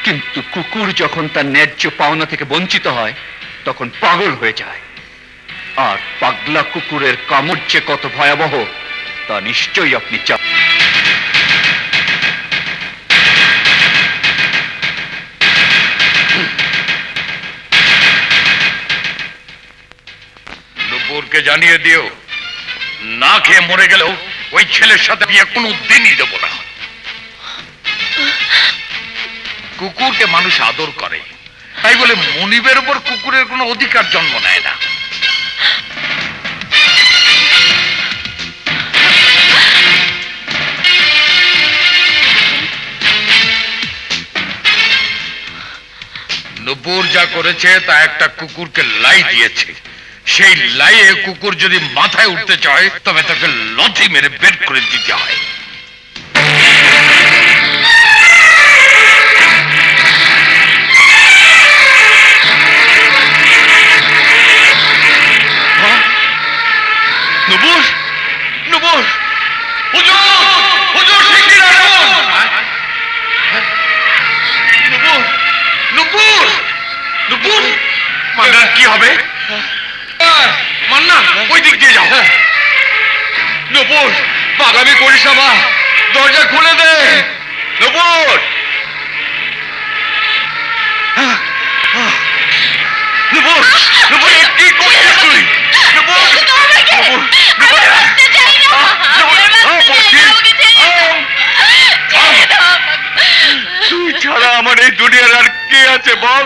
কিন্তু কুকুর যখন তার ন্যায্য পাওনা থেকে বঞ্চিত হয় তখন পাগল হয়ে যায়। আর পাগলা কুকুরের কামড় যে কত ভয়াবহ তা নিশ্চয়ই আপনি জানেন। নুপুরকে জানিয়ে দিও, না খেয়ে মরে গেলেও ওই ছেলের সাথে বিয়ে কোনো দিনই দেবো না। কুকুরকে মানুষ আদর করে, তাই বলে মনিবের উপর কুকুরের কোনো অধিকার জন্ম নেয় না। নুপুর যা করেছে তা একটা কুকুরকে লাই দিয়েছে। সেই লাইয়ে কুকুর যদি মাথায় উঠতে চায় তবে তাকে লাথি মেরে বের করে দিতে হয়। নুপুর, নুপুর, হুজুর, হুজুর শিগগির আসুন। নুপুর, নুপুর, নুপুর, মান্নান, কি হবে? মান্নান, ওই দিক দিয়ে যাও। নুপুর, পাগলামি করিস না মা, দরজা খুলে দে। নুপুর, নুপুর, নুপুর, কি করছিস তুই? নুপুর, নুপুর, নুপুর, তুই ছাড়া আমার এই দুনিয়ার আর কে আছে বল?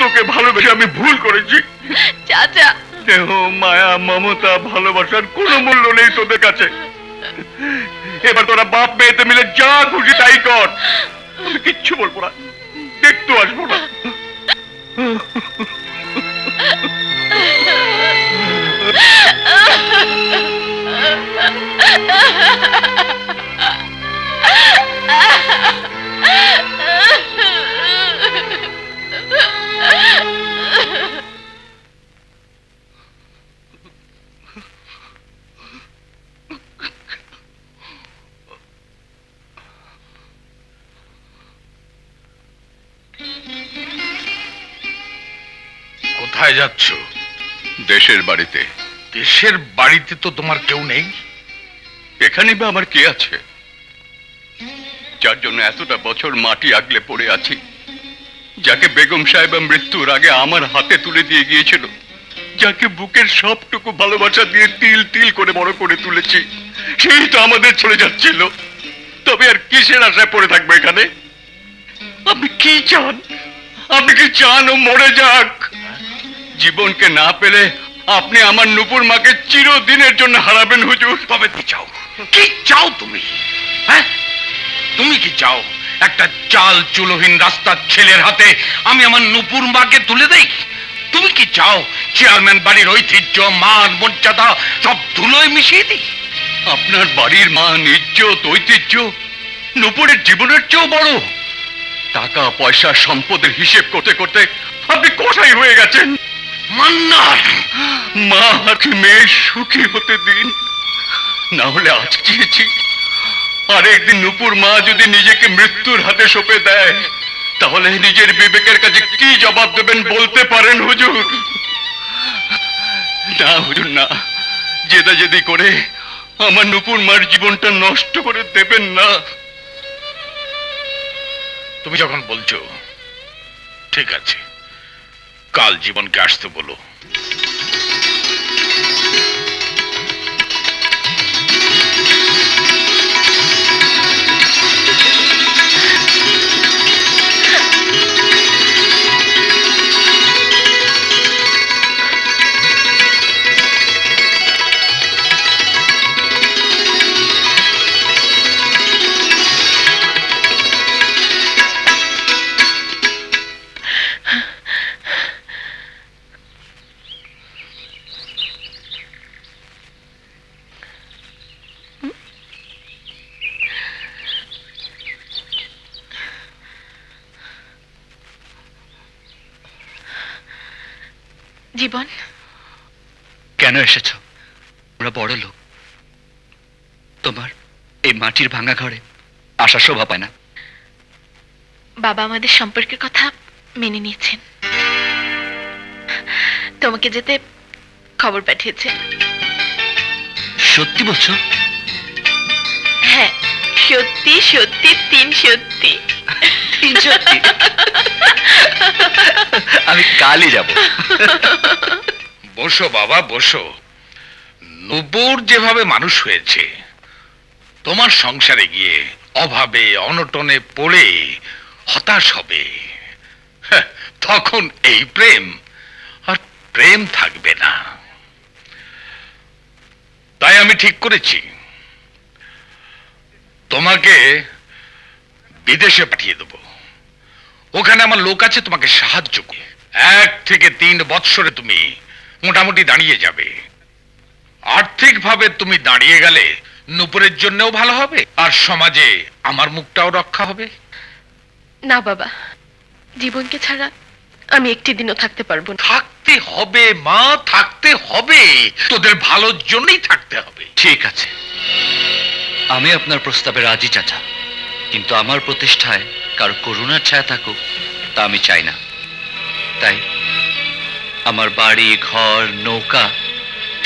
তোকে ভালোবেসে আমি ভুল করেছি। চাচা, দেহ, মায়া, মমতা, ভালোবাসার কোনো মূল্য নেই তোদের কাছে। এবার তোরা বাপ মেয়েতে মিলে যা খুশি তাই কর, আমি কিচ্ছু বলবো না, দেখতে আসবো না। কোথায় যাচ্ছ? দেশের বাড়িতে। দেশের বাড়িতে তো তোমার কেউ নেই। এখানে বা আমার কে আছে, যার জন্য এতটা বছর মাটি আগলে পড়ে আছি, যাকে বেগম সাহেবা মৃত্যুর আগে আমার হাতে তুলে দিয়ে গিয়েছিল, যাকে বুকের সবটুকু ভালোবাসা দিয়ে তিল তিল করে বড় করে তুলেছি, সেই তো আমাদের চলে যাচ্ছিল। তবে আর কিসের আশায় পড়ে থাকবে এখানে? আপনি কি চান? আপনি কি চান ও মরে যাক? জীবনকে না পেলে আপনি আমার নুপুর মাকে চিরদিনের জন্য হারাবেন হুজুর। তবে কি চাও? কি চাও তুমি? হ্যাঁ, তুমি কি চাও একটা চাল চুলোহীন রাস্তার ছেলের হাতে আমি আমার নুপুর মাকে তুলে দেই? তুমি কি চাও চেয়ারম্যান বাড়ির ঐতিহ্য, মান, মর্যাদা সব ধুলোয় মিশিয়ে দিই? আপনার বাড়ির মান, ইজ্জত, ঐতিহ্য নুপুরের জীবনের চেয়েও বড়। টাকা পয়সা সম্পদের হিসেব করতে করতে আপনি কোথায় হয়ে গেছেন? মান্নান, মা আর মেয়ে সুখী হতে দিন, না হলে আজ চেয়েছি আর একদিন নুপুর মা যদি নিজেকে মৃত্যুর হাতে সঁপে দেয়, তাহলে নিজের বিবেকের কাছে কি জবাব দেবেন বলতে পারেন হুজুর? না হুজুর না, জেদাজেদি করে আমার নুপুর মার জীবনটা নষ্ট করে দেবেন না। তুমি যখন বলছো ঠিক আছে, কাল জীবনকে আসতে বলো। জীবন, কেন এসেছ? আমরা বড় লোক, তোমার এই মাটির ভাঙা ঘরে আসা শোভা পায় না। বাবা আমাদের সম্পর্কের কথা মেনে নিয়েছেন, তোমাকে যেতে খবর পাঠিয়েছেন। সত্যি বলছো? হ্যাঁ, সত্যি সত্যি, 3 সত্যি। সত্যি? আমি কালই যাব। বসো বাবা, বসো। নূপুর যেভাবে মানুষ হয়েছে, তোমার সংসারে গিয়ে অভাবে অনটনে পড়ে হতাশ হবে, হ্যাঁ, তখন এই প্রেম আর প্রেম থাকবে না। তাই আমি ঠিক করেছি তোমাকে বিদেশে পাঠিয়ে দেব। ওখানে আমার লোক আছে তোমাকে সাহায্য করে। 1 থেকে 3 বৎসরে তুমি মোটামুটি দাঁড়িয়ে যাবে। আর্থিকভাবে তুমি দাঁড়িয়ে গেলে নূপুরের জন্যও ভালো হবে, আর সমাজে আমার মুখটাও রক্ষা হবে। না বাবা, জীবনকে ছাড়া আমি একটি দিনও থাকতে পারবো না। থাকতে হবে মা, থাকতে হবে। তোদের ভালোর জন্যই থাকতে হবে। ঠিক আছে, আমি আপনার প্রস্তাবে রাজি চাচা, কিন্তু আমার প্রতিষ্ঠায় কারো করুণার ছায়া থাকুক তা আমি চাই না। তাই আমার বাড়ি, ঘর, নৌকা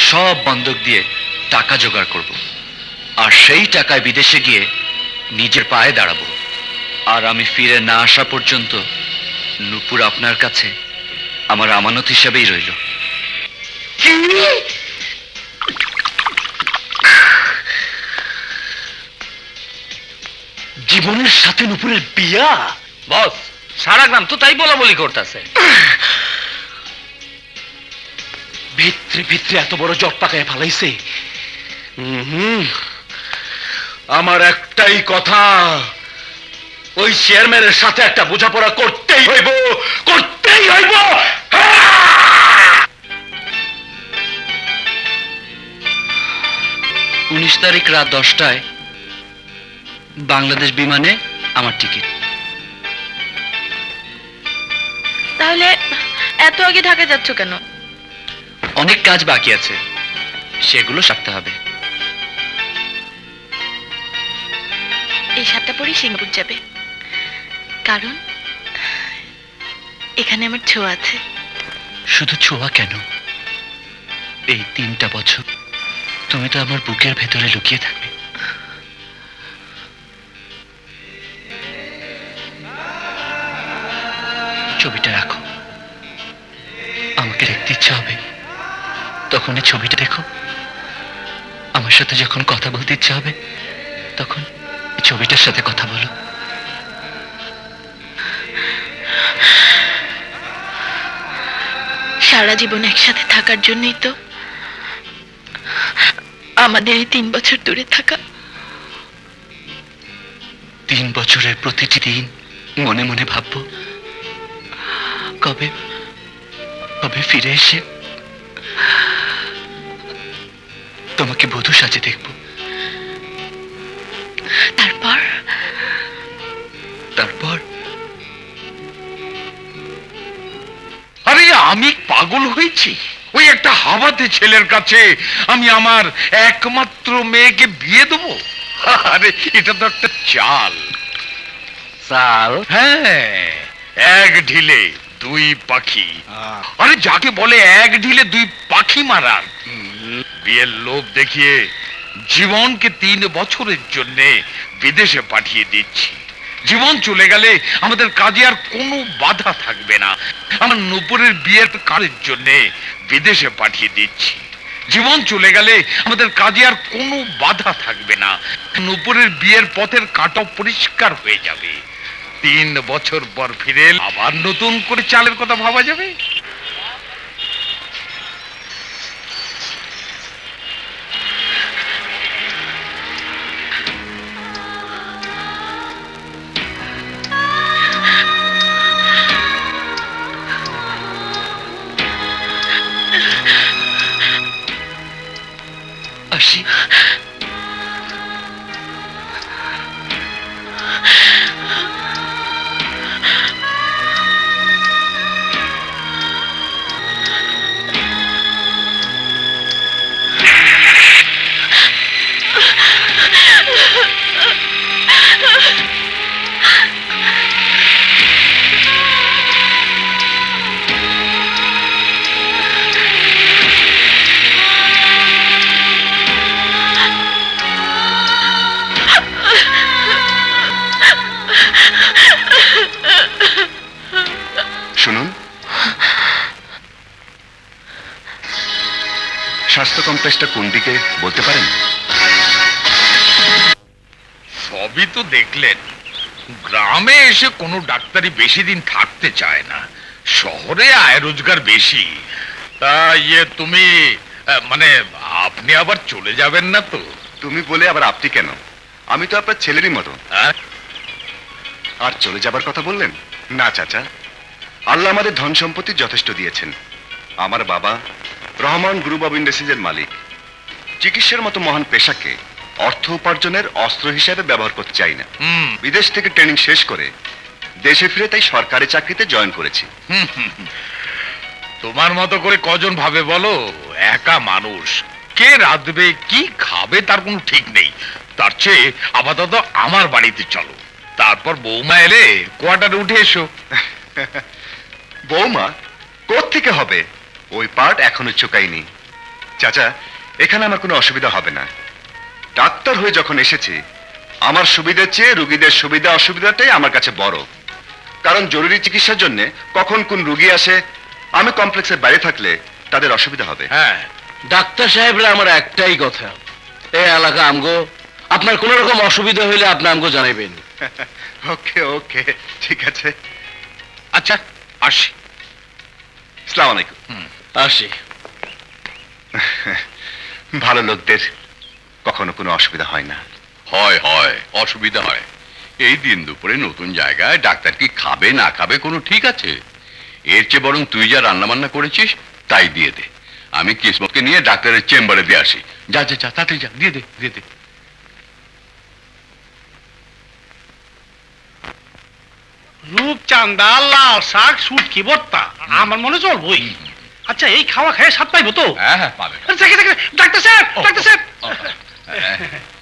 সব বন্ধক দিয়ে টাকা জোগাড় করব, আর সেই টাকায় বিদেশে গিয়ে নিজের পায়ে দাঁড়াবো। আর আমি ফিরে না আসা পর্যন্ত নূপুর আপনার কাছে আমার আমানত হিসেবেই রইল। জীবনের সাথে নূপুরের বিয়া? বস, সারা গ্রাম তো তাই বলা বলি করতেছে। ভিতরে ভিতরে এত বড় জট পাকায় ফালাইছে। আমার একটাই কথা, ওই চেয়ারম্যানের সাথে একটা বোঝাপড়া করতেই হইব, করতেই হইব। 19 তারিখ রাত 10টায় বাংলাদেশ বিমানে আমার টিকিট। তাহলে এত আগে ঢাকা যাচ্ছ কেন? অনেক কাজ বাকি আছে, সেগুলো সারতে হবে। এই 7টা পরেই সিঙ্গাপুর যাবে, কারণ এখানে আমার ছোঁয়া আছে। শুধু ছোঁয়া কেন, এই 3টা বছর তুমি তো আমার বুকের ভেতরে লুকিয়ে থাকবে। ছবিটা রাখো, আমাকে দেখতে ইচ্ছা হবে তখন এই ছবিটা দেখো। আমার সাথে যখন কথা বলতে ইচ্ছা হবে তখন এই ছবিটার সাথে কথা বলো। সারা জীবন একসাথে থাকার জন্যই তো আমাদের এই 3 বছর দূরে থাকা। 3 বছরের প্রতিটি দিন মনে মনে ভাববো কবে কবে ফিরে এসে তোমাকে বধূ সাজে দেখব। তারপর তারপর আরে আমি পাগল হয়েছি? ওই একটা হাওয়াতে ছেলের কাছে আমি আমার একমাত্র মেয়েকে বিয়ে দেবো? আরে এটা তো একটা চাল। সাল হ্যাঁ, 1 ঢিলে 2 পাখি। আরে যাকে বলে 1 ঢিলে 2 পাখি মারার। বিয়ের লোভ দেখিয়ে জীবনকে 3 বছরের জন্য বিদেশে পাঠিয়ে দিচ্ছি। জীবন চলে গেলে আমাদের কাজে আর কোনো বাধা থাকবে না। আমার নূপুরের বিয়ের কাজের জন্য বিদেশে পাঠিয়ে দিচ্ছি। জীবন চলে গেলে আমাদের কাজে আর কোনো বাধা থাকবে না। নূপুরের বিয়ের পথের কাঁটা পরিষ্কার হয়ে যাবে। 3 বছর পর ফিরে আবার নতুন করে চালের কথা ভাবা যাবে। আসি। শুনুন, স্বাস্থ্য কমপ্লেক্সটা কোন দিকে বলতে পারেন? সবই তো দেখলেন, গ্রামে এসে কোনো ডাক্তারই বেশি দিন থাকতে চায় না, শহরে আয় রোজগার বেশি। তা তুমি মানে আপনি আবার চলে যাবেন না তো? তুমি বলে আবার আপনি কেন? আমি তো আপনার ছেলেরই মতো। হ্যাঁ? আর চলে যাবার কথা বললেন? না চাচা, আল্লাহ আমাদের ধন সম্পত্তি যথেষ্ট দিয়েছেন। আমার বাবা রহমান গ্রুপ অব ইন্ডাস্ট্রিজের মালিক। চিকিৎসার মতো মহান পেশাকে অর্থ উপার্জনের অস্ত্র হিসাবে ব্যবহার করতে চাই না। বিদেশ থেকে ট্রেনিং শেষ করে দেশে ফিরে তাই সরকারি চাকরিতে জয়েন করেছি। তোমার মতো করে কজন ভাবে বলো? একা মানুষ, কে রাঁধবে কি খাবে তার কোনো ঠিক নেই। তার চেয়ে আপাতত আমার বাড়িতে চলো, তারপর বৌমা এলে কোয়ার্টারে উঠে এসো। বৌমা কোত্থেকে হবে? ওই পার্ট এখনো চুকাইনি। চাচা, এখানে আমার কোনো অসুবিধা হবে না। ডাক্তার হয়ে যখন এসেছি, আমার সুবিধার চেয়ে রুগীদের সুবিধা অসুবিধাটাই আমার কাছে বড়। কারণ জরুরি চিকিৎসার জন্য কখন কোন রুগী আসে, আমি কমপ্লেক্সের বাইরে থাকলে তাদের অসুবিধা হবে। হ্যাঁ, ডাক্তার সাহেবরা আমার একটাই কথা, এই এলাকা আমগো, আপনার কোন রকম অসুবিধা হইলে আপনি আমগো জানাবেন। ওকে ওকে, ঠিক আছে। আচ্ছা আসি। আসসালামু আলাইকুম। আসি। ভালো লোকদের কখনো কোনো অসুবিধা হয় না। হয় হয়, অসুবিধা হয়। এই দিন দুপুরে নতুন জায়গায় ডাক্তার কি খাবে না খাবে কোনো ঠিক আছে? এর চেয়ে বরং তুই যা রান্না বান্না করেছিস তাই দিয়ে দে। আমি কিসমতকে নিয়ে ডাক্তারের চেম্বারে দিয়ে আসি। যা যা যা, তাড়াতাড়ি যা, দিয়ে দে দিয়ে দে। রূপচাঁদা, লাল শাক, শুটকি ভর্তা, আমার মনে চলবই। আচ্ছা, এই খাওয়া খেয়ে স্বাদ পাইবো তো? হ্যাঁ হ্যাঁ, পাবে। ডাক্তার সাহেব, ডাক্তার সাহেব,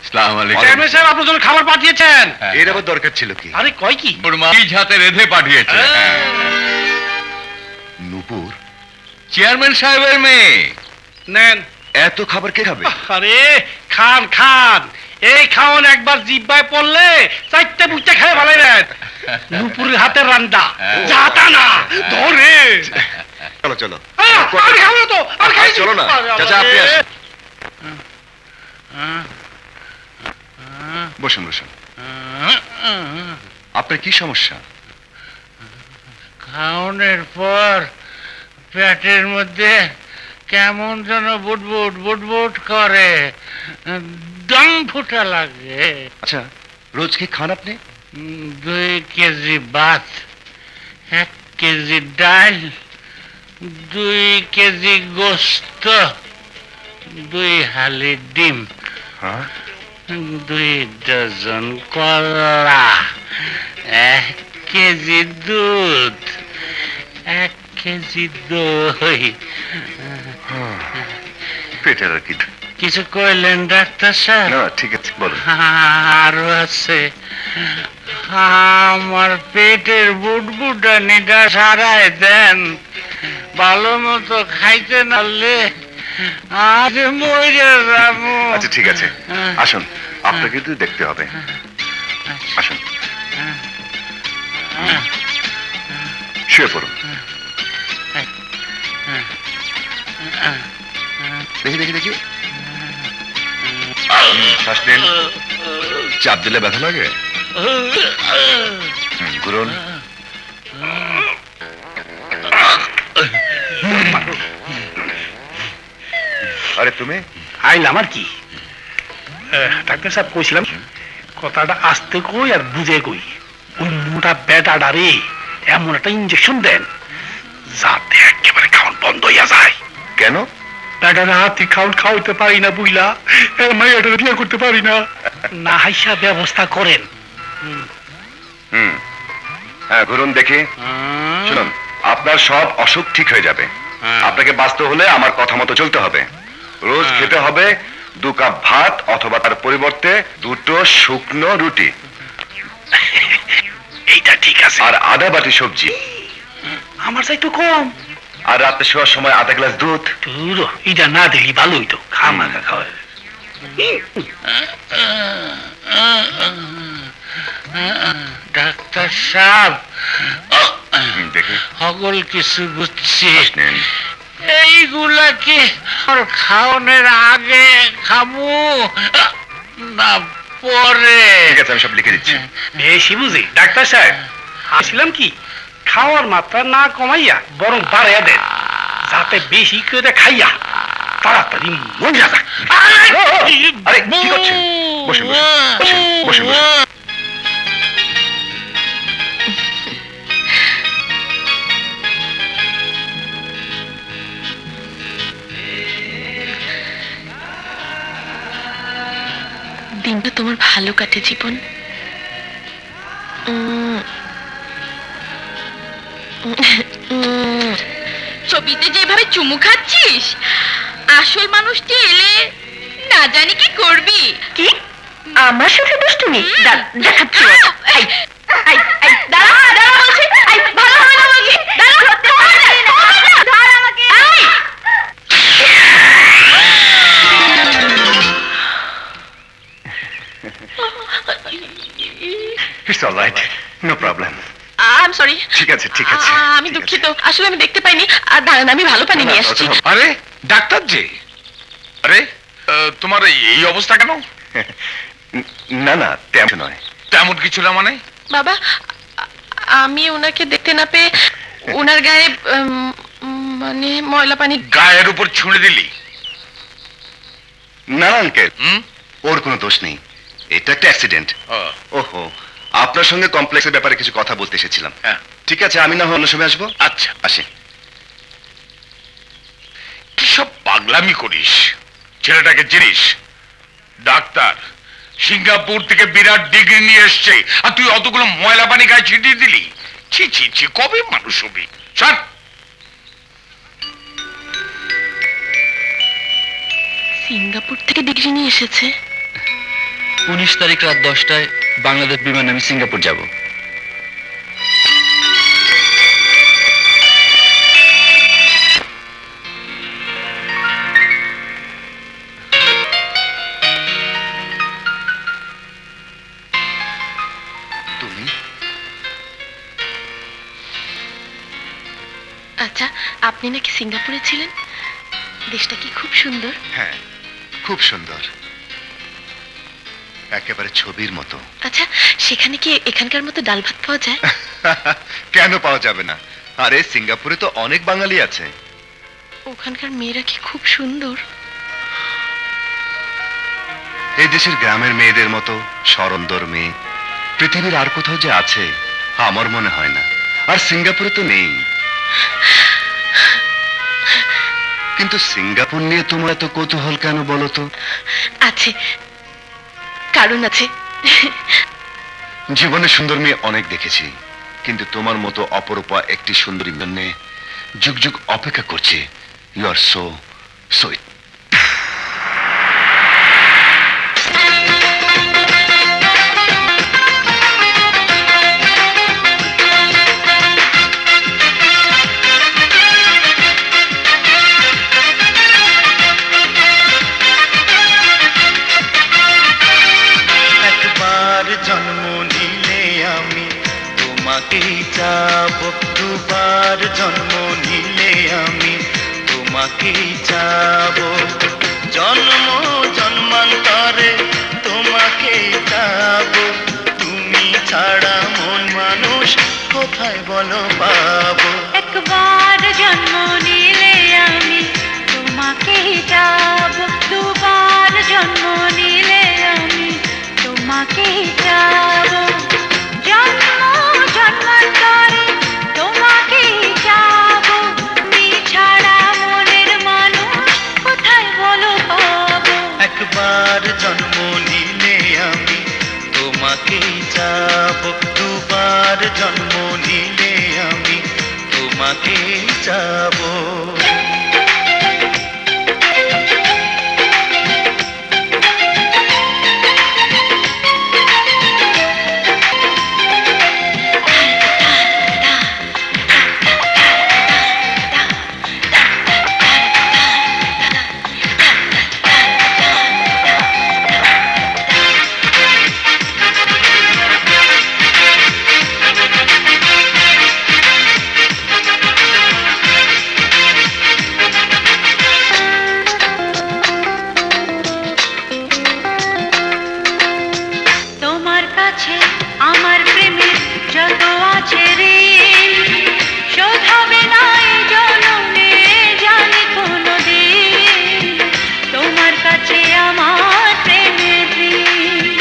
আসসালামু আলাইকুম। চেয়ারম্যান সাহেব আপনার জন্য খাবার পাঠিয়েছেন। এর আবার দরকার ছিল কি? আরে কয় কি? ওর মা নিজ হাতে রেঁধে পাঠিয়েছে। নূপুর চেয়ারম্যান সাহেবের মেয়ে। নেন। এত খাবার কে খাবে? আরে খান খান, এই খাওয়ান একবার জিব্বায় পড়লে চারটে বুঝতে খেয়ে ভালাইবেন। নুপুরের হাতের রান্না যাতা না ধরে। চলো চলো। আমি খাবো না তো, আমি খাই। চলো না চাচা, আপনি আসুন। বসুন বসুন। আপনার কি সমস্যা? খাওয়ানোর পর পেটের মধ্যে কেমন যেন বুটবুট বুটবুট করে, দম ফুটা লাগে। আচ্ছা, রোজ কি খান আপনি? 2 কেজি ভাত, 1 কেজি ডাল, 2 কেজি গোস্ত, 2 হালি ডিম, হ্যাঁ, 2 ডজন কলা, 1 কেজি দুধ, 1 কেজি দই। পেটের আর কি? কিছু কইলেন ডাক্তার সাহেব? না, ঠিক আছে, বলুন। আরো আছে, আমার পেটের বুটবুটানিটা সারাই দেন। ভালো মতো খাইতে নালে আজ মরে যাবো। আচ্ছা ঠিক আছে, আসুন, আপনাকে কিন্তু দেখতে হবে। আসুন, শুয়ে পড়ুন। দেখি দেখি দেখি, শ্বাস নিন। চাপ দিলে ব্যথা লাগে? ঘুরুন। আরে তুমি? আইলাম আর কি। ডাক্তার সাহেব কইছিলাম কথাটা আস্তে কই আর বুঝে কই। ওই মোটা বেটাটা রে এমন একটা ইঞ্জেকশন দেন যাতে একেবারে খাওয়ান বন্ধ হইয়া যায়। কেন? বেটারা হাতি খাওয়ান খাওয়াইতে পারি না বুইলা, মাইয়াটা বিয়ে করতে পারি না। না হাইসা ব্যবস্থা করেন। হ্যাঁ, ঘুরুন দেখি। শুনুন, আপনার সব অসুখ ঠিক হয়ে যাবে। আপনাকে বাঁচতে হলে আমার কথা মতো চলতে হবে। রোজ খেতে হবে 2 কাপ ভাত অথবা তার পরিবর্তে 2টো শুকনো রুটি এইটা ঠিক আছে। আর আধা বাটি সবজি আমার চাই একটু কম। আর রাতে শোয়ার সময় আধা গ্লাস দুধ। তুই এটা না দিলি ভালো হইতো, খামাখা খাওয়াই। ডাক্তার সাহেব, দেখে সকল কিছু বুঝছি। নেন। এইগুলা কি আর খাওয়ানোর আগে খাবো না পরে? ঠিক আছে, আমি সব লিখে দিচ্ছি। বেশি বুঝি ডাক্তার সাহেব, আসছিলাম কি খাওয়ার মাত্রা না কমাইয়া বরং বাড়াইয়া দেন, যাতে বেশি করে খাইয়া তাড়াতাড়ি মরিয়া যায়। আরে কি করছেন? বসুন বসুন বসুন বসুন বসুন। দিনটা তোমার ভালো কাটে জীবন। ছবিতে যেভাবে চুমু খাচ্ছিস, আসল মানুষটি এলে না জানি কি করবি। কি আমার সাথে দুষ্টুমি দেখাচ্ছি? দাঁড়া দাঁড়া বলছি, ভালো হবে না বলছি, দাঁড়া আমাকে। It's all right. No problem. I'm sorry. ঠিক আছে ঠিক আছে। আমি দুঃখিত, আসলে আমি দেখতে পাইনি। আর দাঁড়ান, আমি ভালো পানি নিয়ে আসছি। আরে ডাক্তার জি, আরে তোমার এই অবস্থা কেন? না না, তেমন নয়। তেমন কিছু না মানে? বাবা, আমি ওনাকে দেখতে না পেয়ে ওনার গায়ে মানে ময়লা পানি। গায়ের উপর ছুঁড়ে দিলি? না আঙ্কেল, ওর কোনো দোষ নেই, এটা একটা অ্যাক্সিডেন্ট। ওহো, আপনার সঙ্গে কমপ্লেক্সের ব্যাপারে কিছু কথা বলতে এসেছিলাম। হ্যাঁ ঠিক আছে, আমি না হয় অন্য সময় আসবো। আচ্ছা, আসি। কি সব পাগলামি করিস? ছেলেটাকে চিনিস? ডাক্তার, সিঙ্গাপুর থেকে বিরাট ডিগ্রি নিয়ে এসছে, আর তুই অতগুলো ময়লা পানি গায়ে ছিটিয়ে দিলি? ছি ছি ছি, কবে মানুষ হবি? সর। সিঙ্গাপুর থেকে ডিগ্রি নিয়ে এসেছে। 19 তারিখ রাত 10টায় বাংলাদেশ বিমান আমি সিঙ্গাপুর যাব। তুমি? আচ্ছা, আপনি নাকি সিঙ্গাপুরে ছিলেন? দেশটা কি খুব সুন্দর? হ্যাঁ, খুব সুন্দর, একেবারে ছবির মতো। আচ্ছা, সেখানে কি এখানকার মতো ডাল ভাত পাওয়া যায়? কেন পাওয়া যাবে না? আরে সিঙ্গাপুরে তো অনেক বাঙালি আছে। ওখানকার মেয়েরা কি খুব সুন্দর? এই দেশের গ্রামের মেয়েদের মতো সরন্দর মেয়ে পৃথিবীর আর কোথাও যে আছে আমার মনে হয় না। আর সিঙ্গাপুরে তো নেই। কিন্তু সিঙ্গাপুর নিয়ে তোমার এত কৌতূহল কেন বলো তো? আছে, কারণ আছে। জীবনে সুন্দর মেয়ে অনেক দেখেছি, কিন্তু তোমার মতো অপরূপা একটি সুন্দরী জন্যে যুগ যুগ অপেক্ষা করছি। You are so sweet. একবার জন্ম নিলে আমি তোমাকেই চাব, দুবার জন্ম নিলে আমি তোমাকেই চাব, জন্ম জন্মান্তরে তোমাকেই চাব, তুমি ছাড়া মন মানুষ কোথায় বলো পাবো। একবার জন্ম নিলে আমি তোমাকেই যাব, দুবার জন্ম নিলে আমি তোমাকেই যাব, জন্ম জন্মান্তরে তোমাকেই যাব, তুমি ছাড়া মনের মানুষ কোথায় বলো পাবো। একবার জন্ম নিলে আমি তোমাকেই চাব, দুবার জন্ম নিলে আমি তোমাকেই চাব। আমার প্রেমের যত আছে রে শোধ হবে না এই জনমে জানি কোনোদিন তোমার কাছে আমার প্রেমের ঋণ।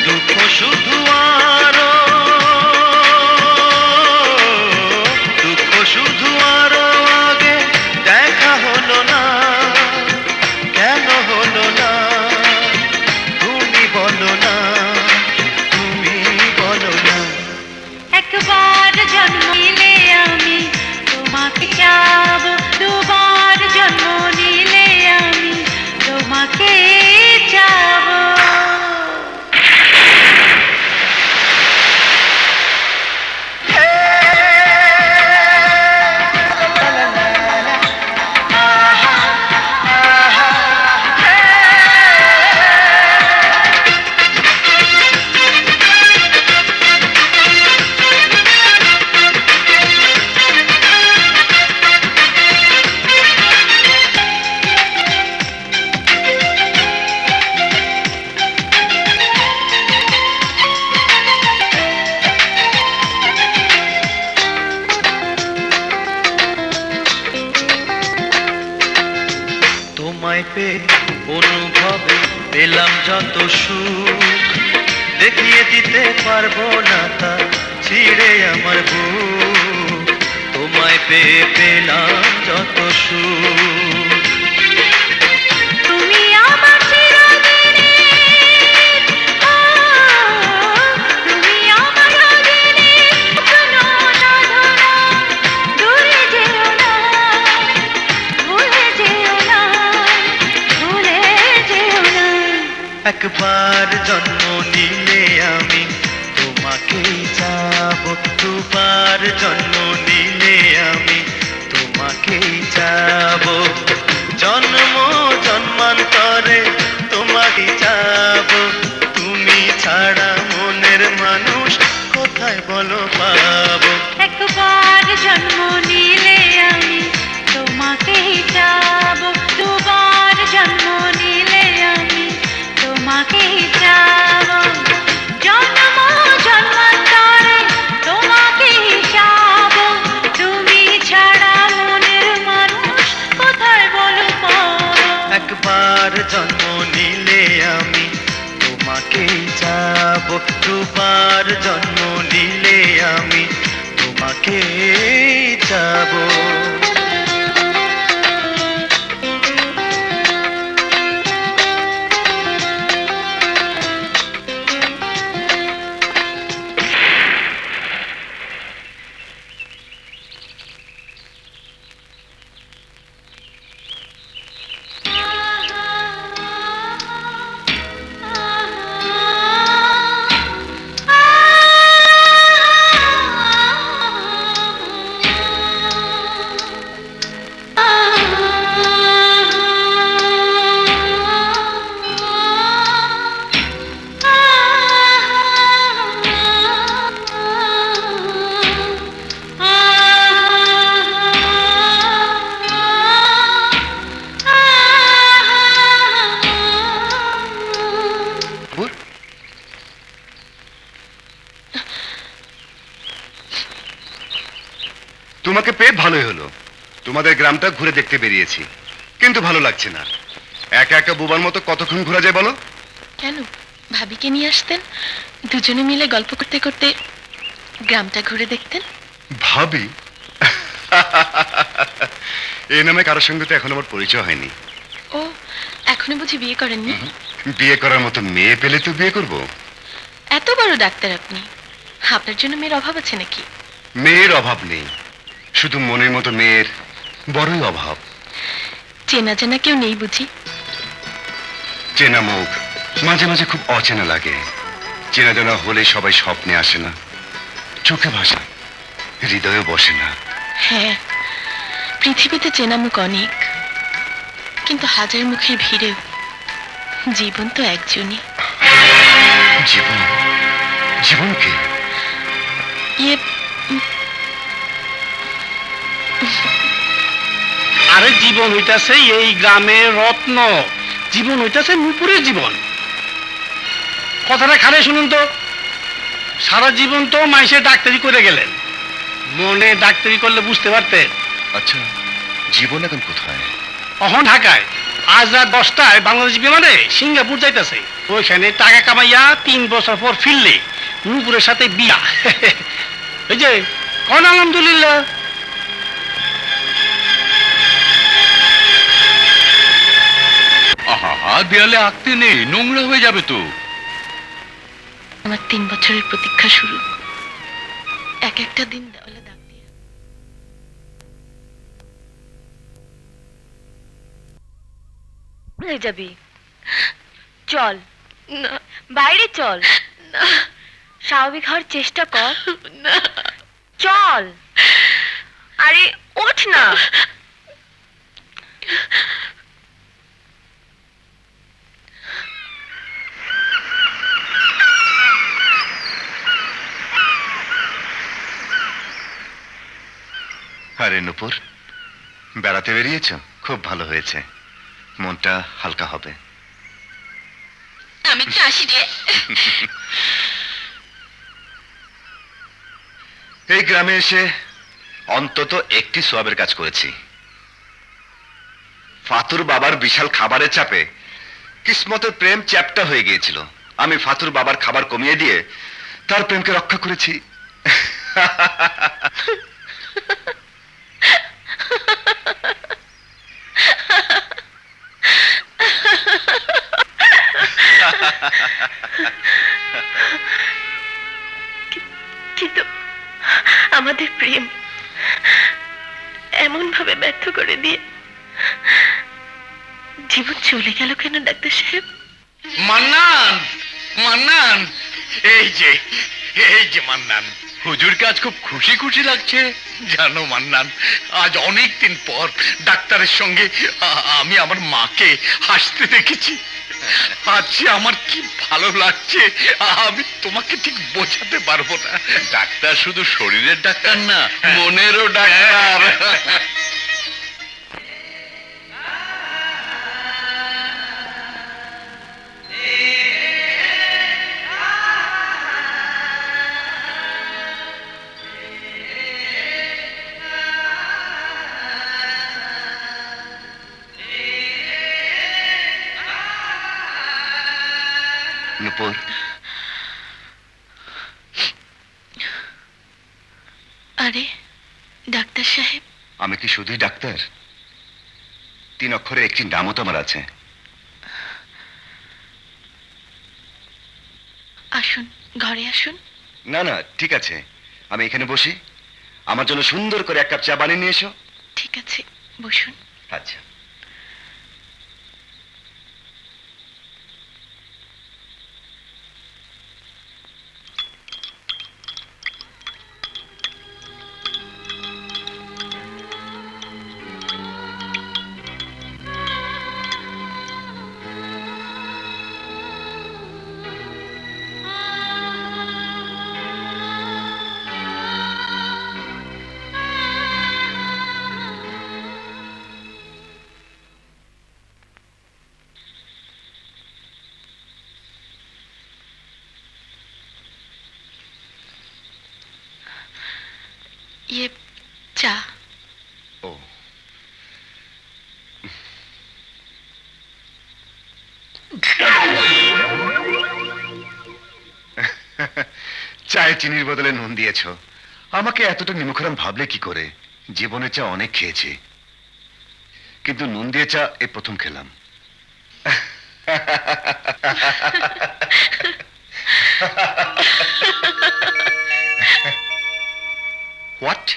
দুঃখ শুধু আরো দুঃখ শুধু আরো আগে দেখা হলো না কেন হলো না তুমি বলো না তুমি বলো না একবার জন্ম নিলে আমি তোমাকে চাব দুবার জন্ম নিলে আমি তোমাকে চাব তোমায় পেয়ে অনুভবে পেলাম যত সুখ দেখিয়ে দিতে পারবো না তা ছিঁড়ে আমার বুক তোমায় পেয়ে পেলাম যত সুখ তুমি আমার চিরদিনের তুমি আমার দিনের কোনো সাধনা দূরে যেও না ভুলে যেও না ভুলে যেও না একবার জন্ম নিলে আমি তোমাকেই যাব দুবার জন্ম নিলে আমি তোমাকেই যাব জন্ম জন্মান্তরে তোমাকে যাব তুমি ছাড়া মনের মানুষ কোথায় বলো পাবো একবার জন্ম নিলে আমি তোমাকেই চাব দুবার জন্ম নিলে আমি তোমাকেই চাব জন্ম জন্মান্তরে তোমাকেই চাব তুমি ছাড়া মনের মানুষ কোথায় বলো পাবো একবার জন্ম নিলে আমি তোমাকেই যাব দুবার জন্ম নিলে আমি তোমাকেই যাব তোমাকে পেয়ে ভালোই হলো। তোমাদের গ্রামটা ঘুরে দেখতে বেরিয়েছি, কিন্তু ভালো লাগছে না। একা একা বোবার মতো কতক্ষণ ঘোরা যায় বলো? কেন ভাবিকে নিয়ে আসতেন, দুজনে মিলে গল্প করতে করতে গ্রামটা ঘুরে দেখতেন। ভাবি? এই নামে কারোর সঙ্গে তো এখন আমার পরিচয় হয়নি। ও এখনো বুঝি বিয়ে করেননি? বিয়ে করার মতো মেয়ে পেলে তো বিয়ে করব। এত বড় ডাক্তার আপনি, আপনার জন্য মেয়ের অভাব আছে নাকি? মেয়ের অভাব নেই, শুধু মনের মতো মেয়ের বড়ই অভাব। চেনা জানা কেউ নেই বুঝি? চেনা মুখ মাঝে মাঝে খুব অচেনা লাগে। চেনা জানা হলে সবাই স্বপ্নে আসে না, চোখে ভাসে, হৃদয়ে বসে না। হ্যাঁ, পৃথিবীতে চেনা মুখ অনেক, কিন্তু হাজার মুখের ভিড়েও জীবন তো একজনই। জীবন? জীবন কি? আরে জীবন হইতাছে এই গ্রামের রত্ন, জীবন হইতাছে নুপুরের জীবন। কথাটা খালে শুনুন তো। সারা জীবন তো মাইসে ডাক্তারি করে গেলেন, মনে ডাক্তারি করলে বুঝতে পারতেন। আচ্ছা, জীবন এখন কোথায়? অহন ঢাকায়, আজ রাত 10টায় বাংলাদেশ বিমানে সিঙ্গাপুর যাইতেছে। ওইখানে টাকা কামাইয়া 3 বছর পর ফিরলে নূপুরের সাথে বিয়া। এই যে কোন আলহামদুলিল্লাহ। আহা, দেয়ালে আঁকতে নেই, নোংরা হয়ে যাবে তো। আমার 3 বছরের প্রতীক্ষা শুরু। এক একটা দিন দেওয়ালে দাগ দিয়ে। হয়ে যাবি, চল না বাইরে চল, না স্বাভাবিক হওয়ার চেষ্টা কর। না, চল, আরে ওঠ না। আরে নূপুর, বেড়াতে বেরিয়েছ? খুব ভালো হয়েছে, মনটা হালকা হবে। আমি একটু আসি রে। এই গ্রামে এসে অন্তত একটি সোয়াবের কাজ করেছি। ফাতুর বাবার বিশাল খাবারের চাপে কিসমতের প্রেম চ্যাপ্টা হয়ে গিয়েছিল। আমি ফাতুর বাবার খাবার কমিয়ে দিয়ে তার প্রেমকে রক্ষা করেছি। কিন্তু আমাদের প্রেম এমন ভাবে ব্যর্থ করে দিয়ে জীবন চলে গেল কেন ডাক্তার সাহেব? মান্নান, মান্নান, এই যে মান্নান। হুজুর কাজ খুব খুশি খুশি লাগছে। জানো মান্নান, আজ অনেক দিন পর ডাক্তারের সঙ্গে আমি আমার মাকে হাসতে দেখেছি। আজ যে আমার কি ভালো লাগছে, আমি তোমাকে ঠিক বোঝাতে পারবো না। ডাক্তার শুধু শরীরের ডাক্তার না, মনেরও ডাক্তার। নূপুর, আরে ডাক্তার সাহেব, আমি কি শুধুই ডাক্তার? 3 অক্ষরে একটি নামও তো আমার আছে। আসুন, ঘরে আসুন। না না, ঠিক আছে, আমি এখানে বসি। আমার জন্য সুন্দর করে 1 কাপ চা বানিয়ে নিয়ে এসো। ঠিক আছে, বসুন। আচ্ছা। ইয়ে চা। ও, চায়ে চিনির বদলে নুন দিয়েছ। আমাকে এতটা নিমুখরাম ভাবলে কি করে? জীবনে চা অনেক খেয়েছি, কিন্তু নুন দিয়ে চা এই প্রথম খেলাম। হোয়াট?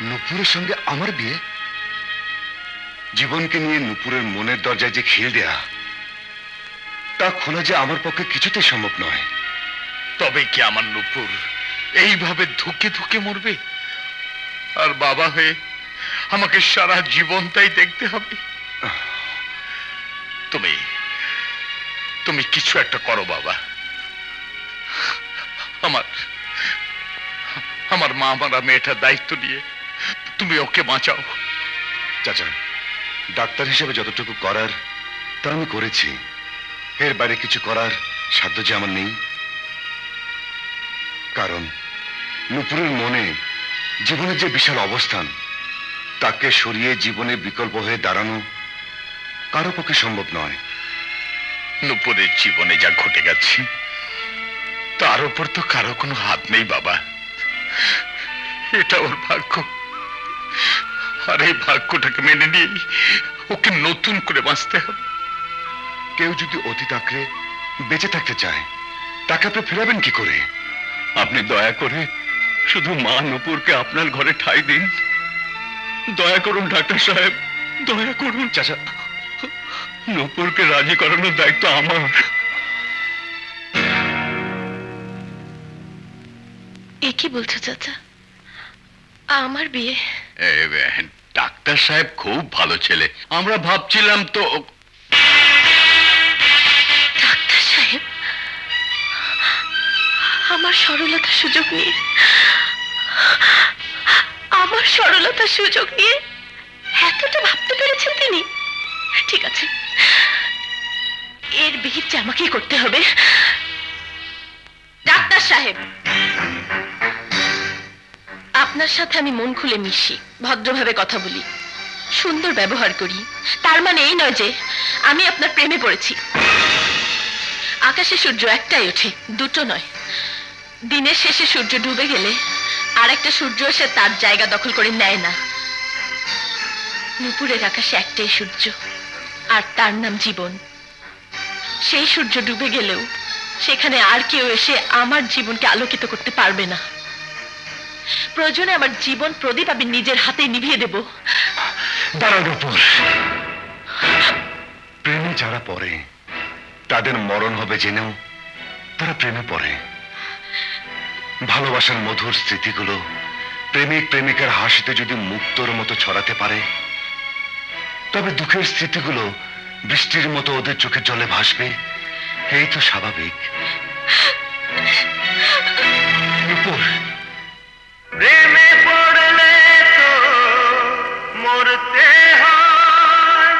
নূপুরের সঙ্গে আমার বিয়ে? জীবনকে নিয়ে নূপুরের মনের দরজায় যে খিল দেয়া, তা খোলা যে আমার পক্ষে কিছুতেই সম্ভব নয়। তবে কি আমার নূপুর এইভাবে ধুকে ধুকে মরবে? আর বাবা হয়ে আমাকে সারা জীবন তাই দেখতে হবে? তুমি তুমি কিছু একটা করো বাবা। আমার মা মারা মেয়েটার দায়িত্ব নিয়ে তুমি ওকে বাঁচাও। চাচা, ডাক্তার হিসেবে যতটুকু করার তা আমি করেছি। এর বাইরে কিছু করার সাধ্য যে আমার নেই। কারণ নুপুরের মনে জীবনের যে বিশাল অবস্থান, তাকে সরিয়ে জীবনে বিকল্প হয়ে দাঁড়ানো কারো পক্ষে সম্ভব নয়। নুপুরের জীবনে যা ঘটে গেছে তার উপর তো কারো কোনো হাত নেই বাবা। এটা ওর ভাগ্য, আর এই ভাগ্যটাকে মেনে নিয়ে ওকে নতুন করে বাঁচতে হবে। কেউ যদি অতীত আঁকড়ে বেঁচে থাকতে চায়, তাকে আপনি ফেরাবেন কি করে? আপনি দয়া করে শুধু মা নুপুরকে আপনার ঘরে ঠাঁই দিন। দয়া করুন ডাক্তার সাহেব, দয়া করুন। চাচা, নুপুরকে রাজি করানোর দায়িত্ব আমার। এ কি বলছো চাচা? আমার বিয়ে? ডাক্তার সাহেব খুব ভালো ছেলে, আমরা ভাবছিলাম তো। ডাক্তার সাহেব আমার সরলতার সুযোগ নিয়ে, আমার সরলতার সুযোগ নিয়ে এতটা ভাবতে পেরেছেন তিনি? ঠিক আছে, এর বিহিত যে আমাকেই করতে হবে। ডাক্তার সাহেব, আপনার সাথে আমি মন খুলে মিশি, ভদ্রভাবে কথা বলি, সুন্দর ব্যবহার করি। তার মানে এই নয় যে আমি আপনার প্রেমে পড়েছি। আকাশে সূর্য একটাই ওঠে, দুটো নয়। দিনের শেষে সূর্য ডুবে গেলে আর একটা সূর্য এসে তার জায়গা দখল করে নেয় না। নুপুরের আকাশে একটাই সূর্য, আর তার নাম জীবন। সেই সূর্য ডুবে গেলেও সেখানে আর কেউ এসে আমার জীবনকে আলোকিত করতে পারবে না। প্রয়োজনে আমার জীবন প্রদীপ আমি নিজের হাতে নিভিয়ে দেব। দাঁড়ান নুপুর, প্রেমে যারা পড়ে তাদের মরণ হবে জেনেও তারা প্রেমে পড়ে। ভালোবাসার মধুর স্মৃতিগুলো প্রেমিক প্রেমিকার হাসিতে যদি মুক্তোর মতো ছড়াতে পারে, তবে দুঃখের স্মৃতিগুলো বৃষ্টির মতো ওদের চোখের জলে ভাসবে। এই তো স্বাভাবিক। নুপুর, প্রেমে পড়লে তো মরতে হয়,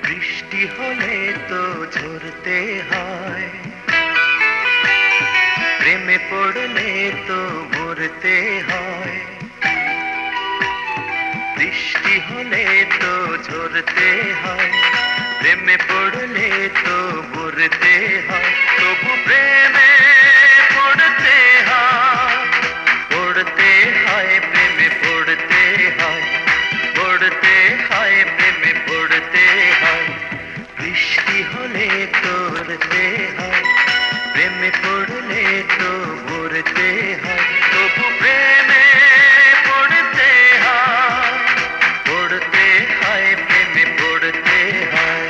বৃষ্টি হলে তো ঝরতে হয়, প্রেমে পড়লে তো মরতে হয়। বৃষ্টি হলে তো ঝরতে হয়, প্রেমে পড়লে তো মরতে হয়। তবু প্রেমে পড়তে হয়, পড়তে হয়, প্রেমে পড়তে হয়, পড়তে হয়, প্রেমে পড়তে হয়। বৃষ্টি হলে তো মরতে হয়, প্রেমে পড়লে তো মরতে হয়। তবু প্রেমে পড়তে হয়, পড়তে হয়, প্রেমে পড়তে হয়।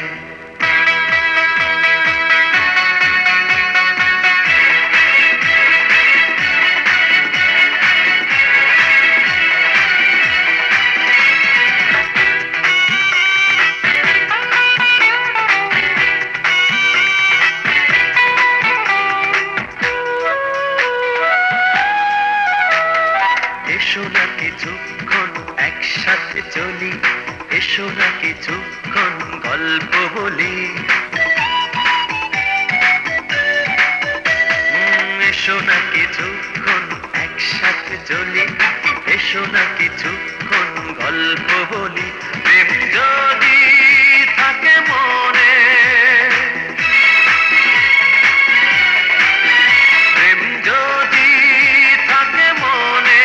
এসো না কিছুক্ষণ একসাথে চলি, এসো না কিছুক্ষণ গল্প বলি। এসো না কিছুক্ষণ একসাথে চলি, এসো না কিছুক্ষণ গল্প বলি। প্রেম যদি থাকে মনে, প্রেম যদি থাকে মনে,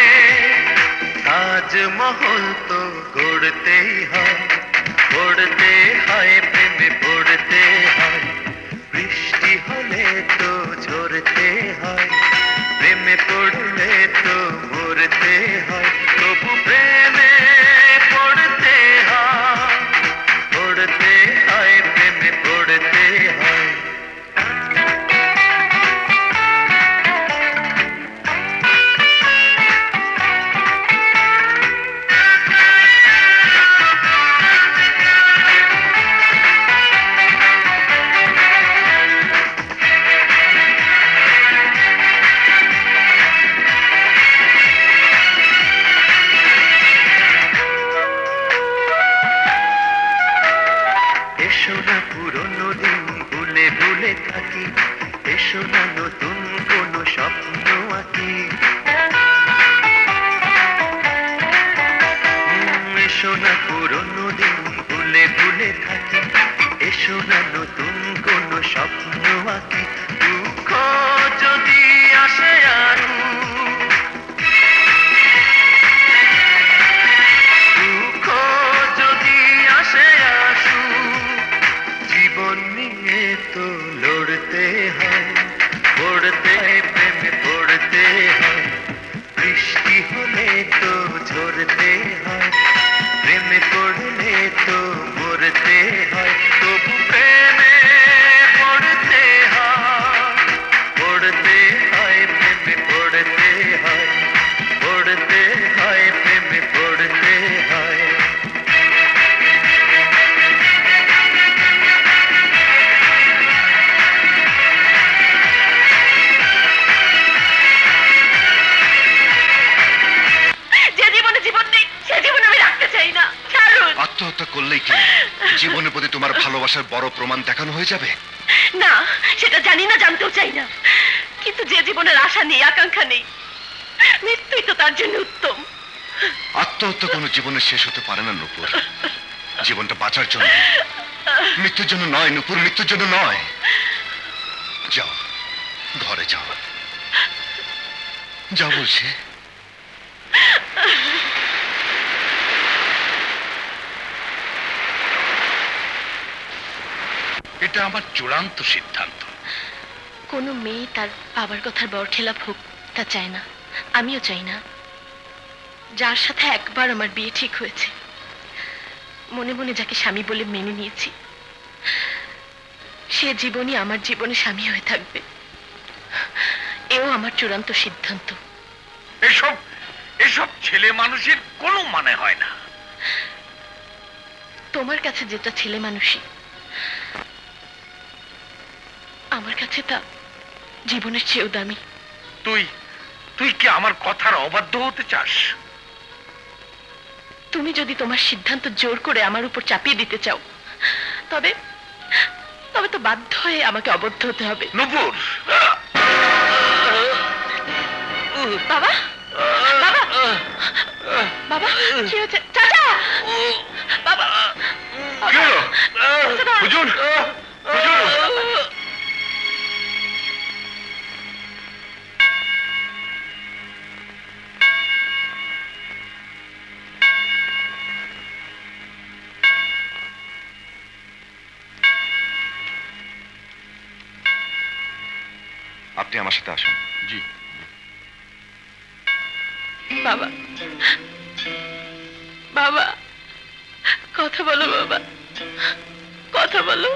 তাজমহল তো গড়তেই হয়, পড়তে হয়, প্রেমে পড়তে হয়। বৃষ্টি হলে তো ঝরতে হয়, প্রেমে পড়লে তো মরতে হয়। তবু প্রেমে পড়তে হয়, পড়তে হয়, প্রেমে পড়তে হয়। এসো না পুরনো দিন ভুলে ভুলে থাকি, এসো না নতুন কোন স্বপ্ন আঁকি। দুঃখ যদি আসে আরো, দুঃখ যদি আসে আসু, জীবন নিয়ে তো লড়তে হয়, পড়তে হয় প্রেমে পড়তে হয়, বৃষ্টি হলে তো ঝরতে হয়, প্রেমে পড়লে তো মরতে হয়, তবু প্রেমে পড়তে হয়, পড়তে হয় প্রেমে পড়তে হয়, পড়তে হয় প্রেমে পড়তে হয়। যে জীবনে জীবন নেই সে জীবন আমি রাখতে চাই না, ছাড়ুন। আত্মহত্যা করলেই কি জীবনের প্রতি তোমার ভালোবাসার বড় প্রমাণ দেখানো হয়ে যাবে? না, সেটা জানি না, জানতেও চাই না, কিন্তু যে জীবনের আশা নেই, আকাঙ্ক্ষা নেই, মৃত্যুই তো তার জন্য উত্তম। আত্মহত্যা কোনো জীবনের শেষ হতে পারে না নূপুর। জীবনটা বাঁচার জন্য, মৃত্যুর জন্য নয় নূপুর, মৃত্যুর জন্য নয়। যাও, ঘরে যাও, যাও বলছি। এটা আমার চূড়ান্ত সিদ্ধান্ত। কোনো মেয়ে তার বাবার কথার বরখেলাপ হোক তা চায় না, আমিও চাই না। যার সাথে একবার আমার বিয়ে ঠিক হয়েছে, মনে মনে যাকে স্বামী বলে মেনে নিয়েছি, সে জীবনই আমার জীবনে স্বামী হয়ে থাকবে। এও আমার চূড়ান্ত সিদ্ধান্ত। এসব এসব ছেলে মানুষের কোনো মানে হয় না। তোমার কাছে যেটা ছেলে মানুষই, আমার কাছে তা জীবনের চেয়েও দামি। তুই তুই কি আমার কথার অবাধ্য হতে চাস? তুমি যদি তোমার সিদ্ধান্ত জোর করে আমার উপর চাপিয়ে দিতে চাও, তবে তবে তো বাধ্য হয়ে আমাকে অবদ্ধ হতে হবে। নূপুর, বাবা, বাবা, বাবা, কি হয়েছে? চাচা, বাবা, কি হলো? হুজুর, হুজুর। আপনি আমার সাথে আসুন। জি। বাবা, বাবা, কথা বলো বাবা, কথা বলো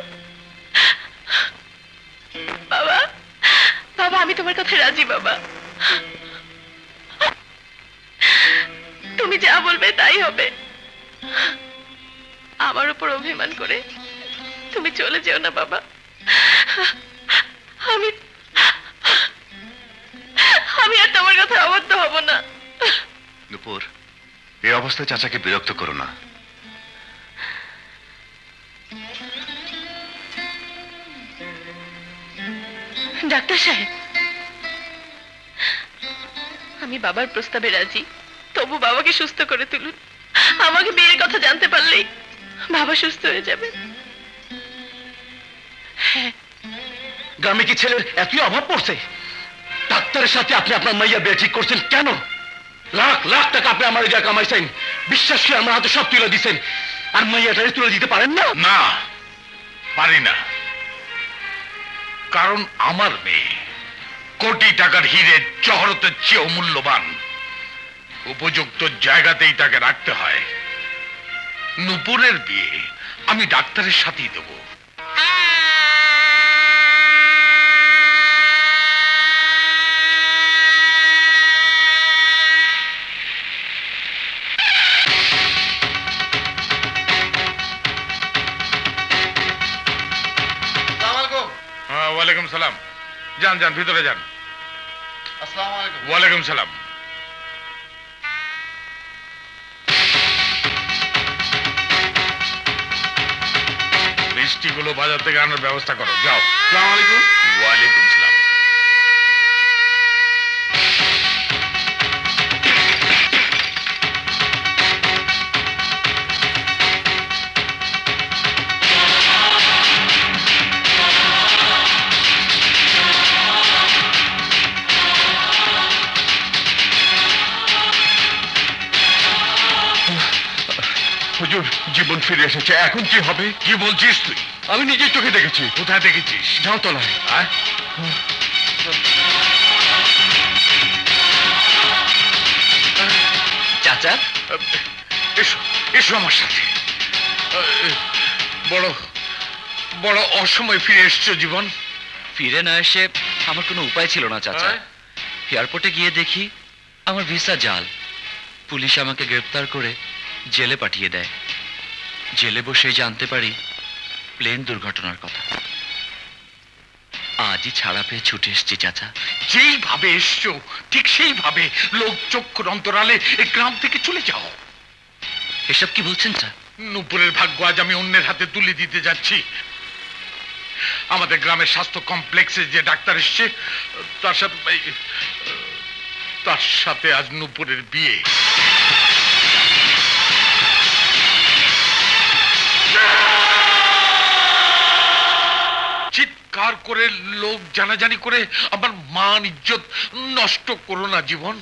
বাবা। বাবা, আমি তোমার কথায় রাজি বাবা। তুমি যা বলবে তাই হবে। আমার উপর অভিমান করে তুমি চলে যেও না বাবা। আমি আমি আর তোমার কথা অবদ্ধ হব না। নূপুর, এই অবস্থায় চাচাকে বিরক্ত করো না। ডাক্তার সাহেব, আমি বাবার প্রস্তাবে রাজি, তবু বাবাকে সুস্থ করে তুলুন। আমাকে বিয়ের কথা জানতে পারলেই বাবা সুস্থ হয়ে যাবে। হ্যাঁ। গ্রামে কি ছেলের এতই অভাব পড়ছে? ডাক্তারের সাথে আপনি আপনার মাইয়া বিয়ে ঠিক করছেন কেন? লাখ লাখ টাকা আপনি আমার যা কামাইছেন, বিশ্বাস করে আমার হাতে সব তুলে দিচ্ছেন, আর মাইয়াটারে তুলে দিতে পারেন না? না, পারি না। কারণ আমার মেয়ে কোটি টাকার হিরে জহরতের চেয়েও মূল্যবান। উপযুক্ত জায়গাতেই তাকে রাখতে হয়। নূপুরের বিয়ে আমি ডাক্তারের সাথেই দেবো। ওয়ালাইকুম সালাম। যান যান, ভিতরে যান। ওয়ালাইকুম সালাম। মিষ্টিগুলো বাজার থেকে আনার ব্যবস্থা করো, যাও। আসসালামু আলাইকুম। ওয়ালাইকুম সালাম। হুজুর জীবন ফিরে এসেছে, এখন কি হবে? কি বলছিস তুই? আমি নিজের চোখে দেখেছি। কোথায় দেখেছিস? যাও তলায়। চাচা, এসো এসো আমার সাথে। বড় বড় অসময় ফিরে এসছো জীবন। ফিরে না এসে আমার কোনো উপায় ছিল না চাচা। এয়ারপোর্টে গিয়ে দেখি আমার ভিসা জাল। পুলিশ আমাকে গ্রেফতার করে জেলে পাঠিয়ে দেয়। জেলে বসে জানতে পারি প্লেন দুর্ঘটনার কথা। আজই ছাড়া পেয়ে ছুটে এসেছি চাচা। যেইভাবে এসছো ঠিক সেইভাবে লোক চক্ষুর অন্তরালে এই গ্রাম থেকে চলে যাও। এসব কি বলছেন স্যার? নূপুরের ভাগ্য আজ আমি অন্যের হাতে তুলে দিতে যাচ্ছি। আমাদের গ্রামের স্বাস্থ্য কমপ্লেক্সে যে ডাক্তার এসছে তার সাথে আজ নূপুরের বিয়ে। চিৎকার করে লোক জানাজানি করে আমার মান ইজ্জত নষ্ট করো না জীবন।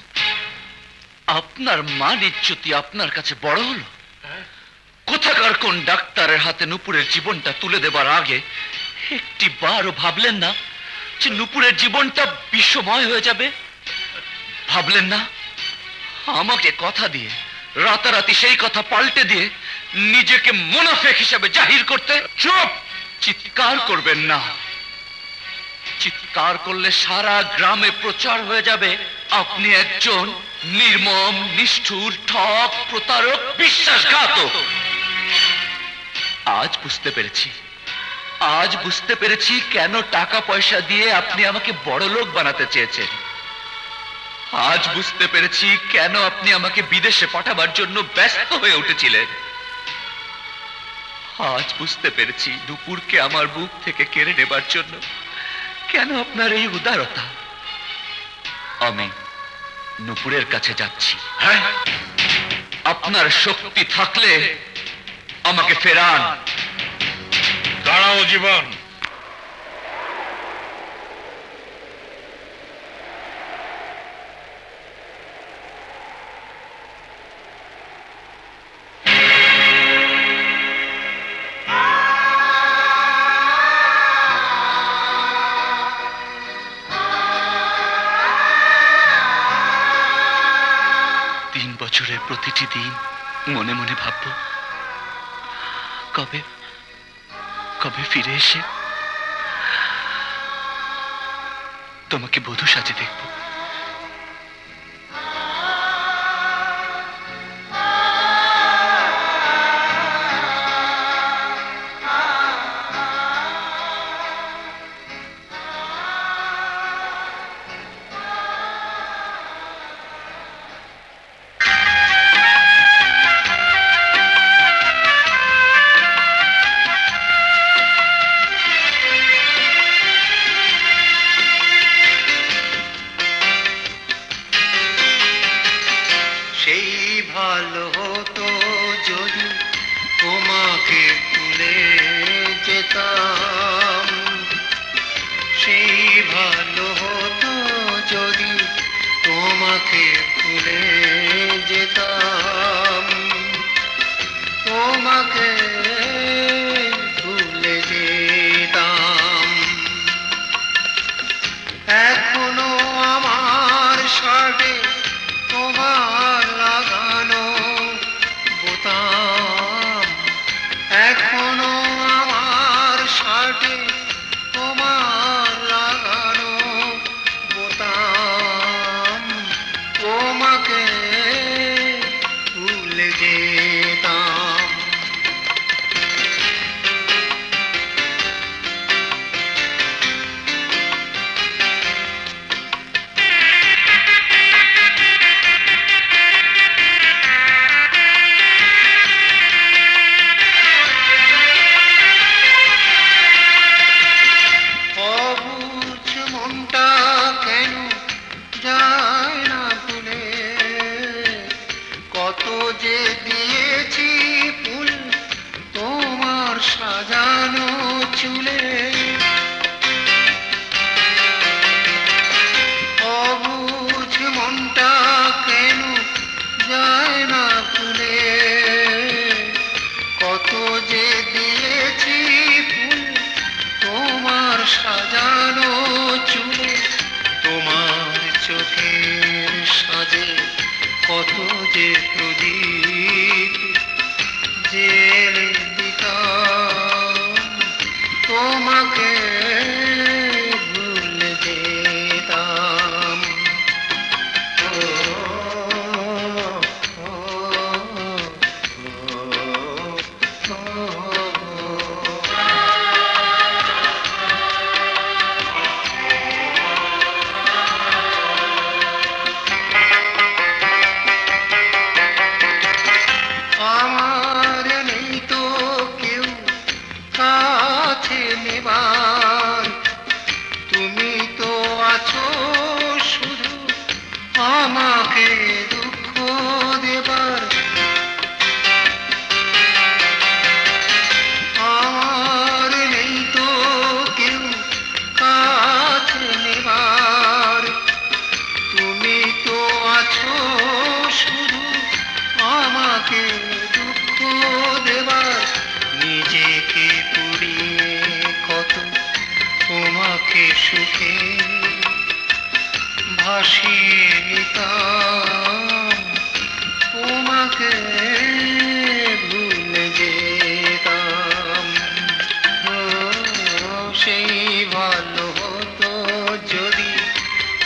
আপনার মান ইজ্জতি আপনার কাছে বড় হলো? কোথাকার কোন ডাক্তারের হাতে নূপুরের জীবনটা তুলে দেবার আগে একটি বারও ভাবলেন না যে নূপুরের জীবনটা বিশ্বময় হয়ে যাবে? ভাবলেন না আমাকে কথা দিয়ে রাতারাতি সেই কথা পাল্টে দিয়ে নিজেকে মুনাফেক হিসাবে জাহির করতে? চুপ! চিৎকার করবেন না। চিৎকার করলে সারা গ্রামে প্রচার হয়ে যাবে আপনি একজন নির্মম, নিষ্ঠুর, ঠক, প্রতারক, বিশ্বাসঘাতক। আজ বুঝতে পেরেছি কেন টাকা পয়সা দিয়ে আপনি আমাকে বড়লোক বানাতে চেয়েছেন। আজ বুঝতে পেরেছি কেন আপনি আমাকে বিদেশে পাঠাবার জন্য ব্যস্ত হয়ে উঠেছিলেন। আজ বুঝতে পেরেছি দুপুরকে আমার বুক থেকে কেড়ে নেবার জন্য কেন আপনার এই উদারতা। আমি নূপুরের কাছে যাচ্ছি। হ্যাঁ, আপনার শক্তি থাকলে আমাকে ফেরান। দাঁড়াও জীবন। বছরের প্রতিটি দিন মনে মনে ভাবব কবে কবে ফিরে এসে তোমাকে বধূ সাজে দেখব। ভালো হতো যদি তোমাকে তুলে যেতাম, সেই ভালো হতো যদি তোমাকে তুলে যেতাম, তোমাকে তুলে যেতাম। এখনো আমার শার্টে তোমার লাগানো বোতাম, এখনো আমার শার্টে তোমার লাগানো বোতাম, তোমাকে ভুলে যেতাম। আমার নেই তো কেউ কাছে নেবার, তুমি তো আছো শুধু আমাকে দুঃখ দেবার। আমার নেই তো কেউ কাছে নেবার, তুমি তো আছো শুধু আমাকে দুঃখ দেবার। নিজেকে পুড়িয়ে কত তোমাকে সুখে ভাসিয়ে নিতাম, তোমাকে ভুলে যেতাম। ও সেই ভালো হতো যদি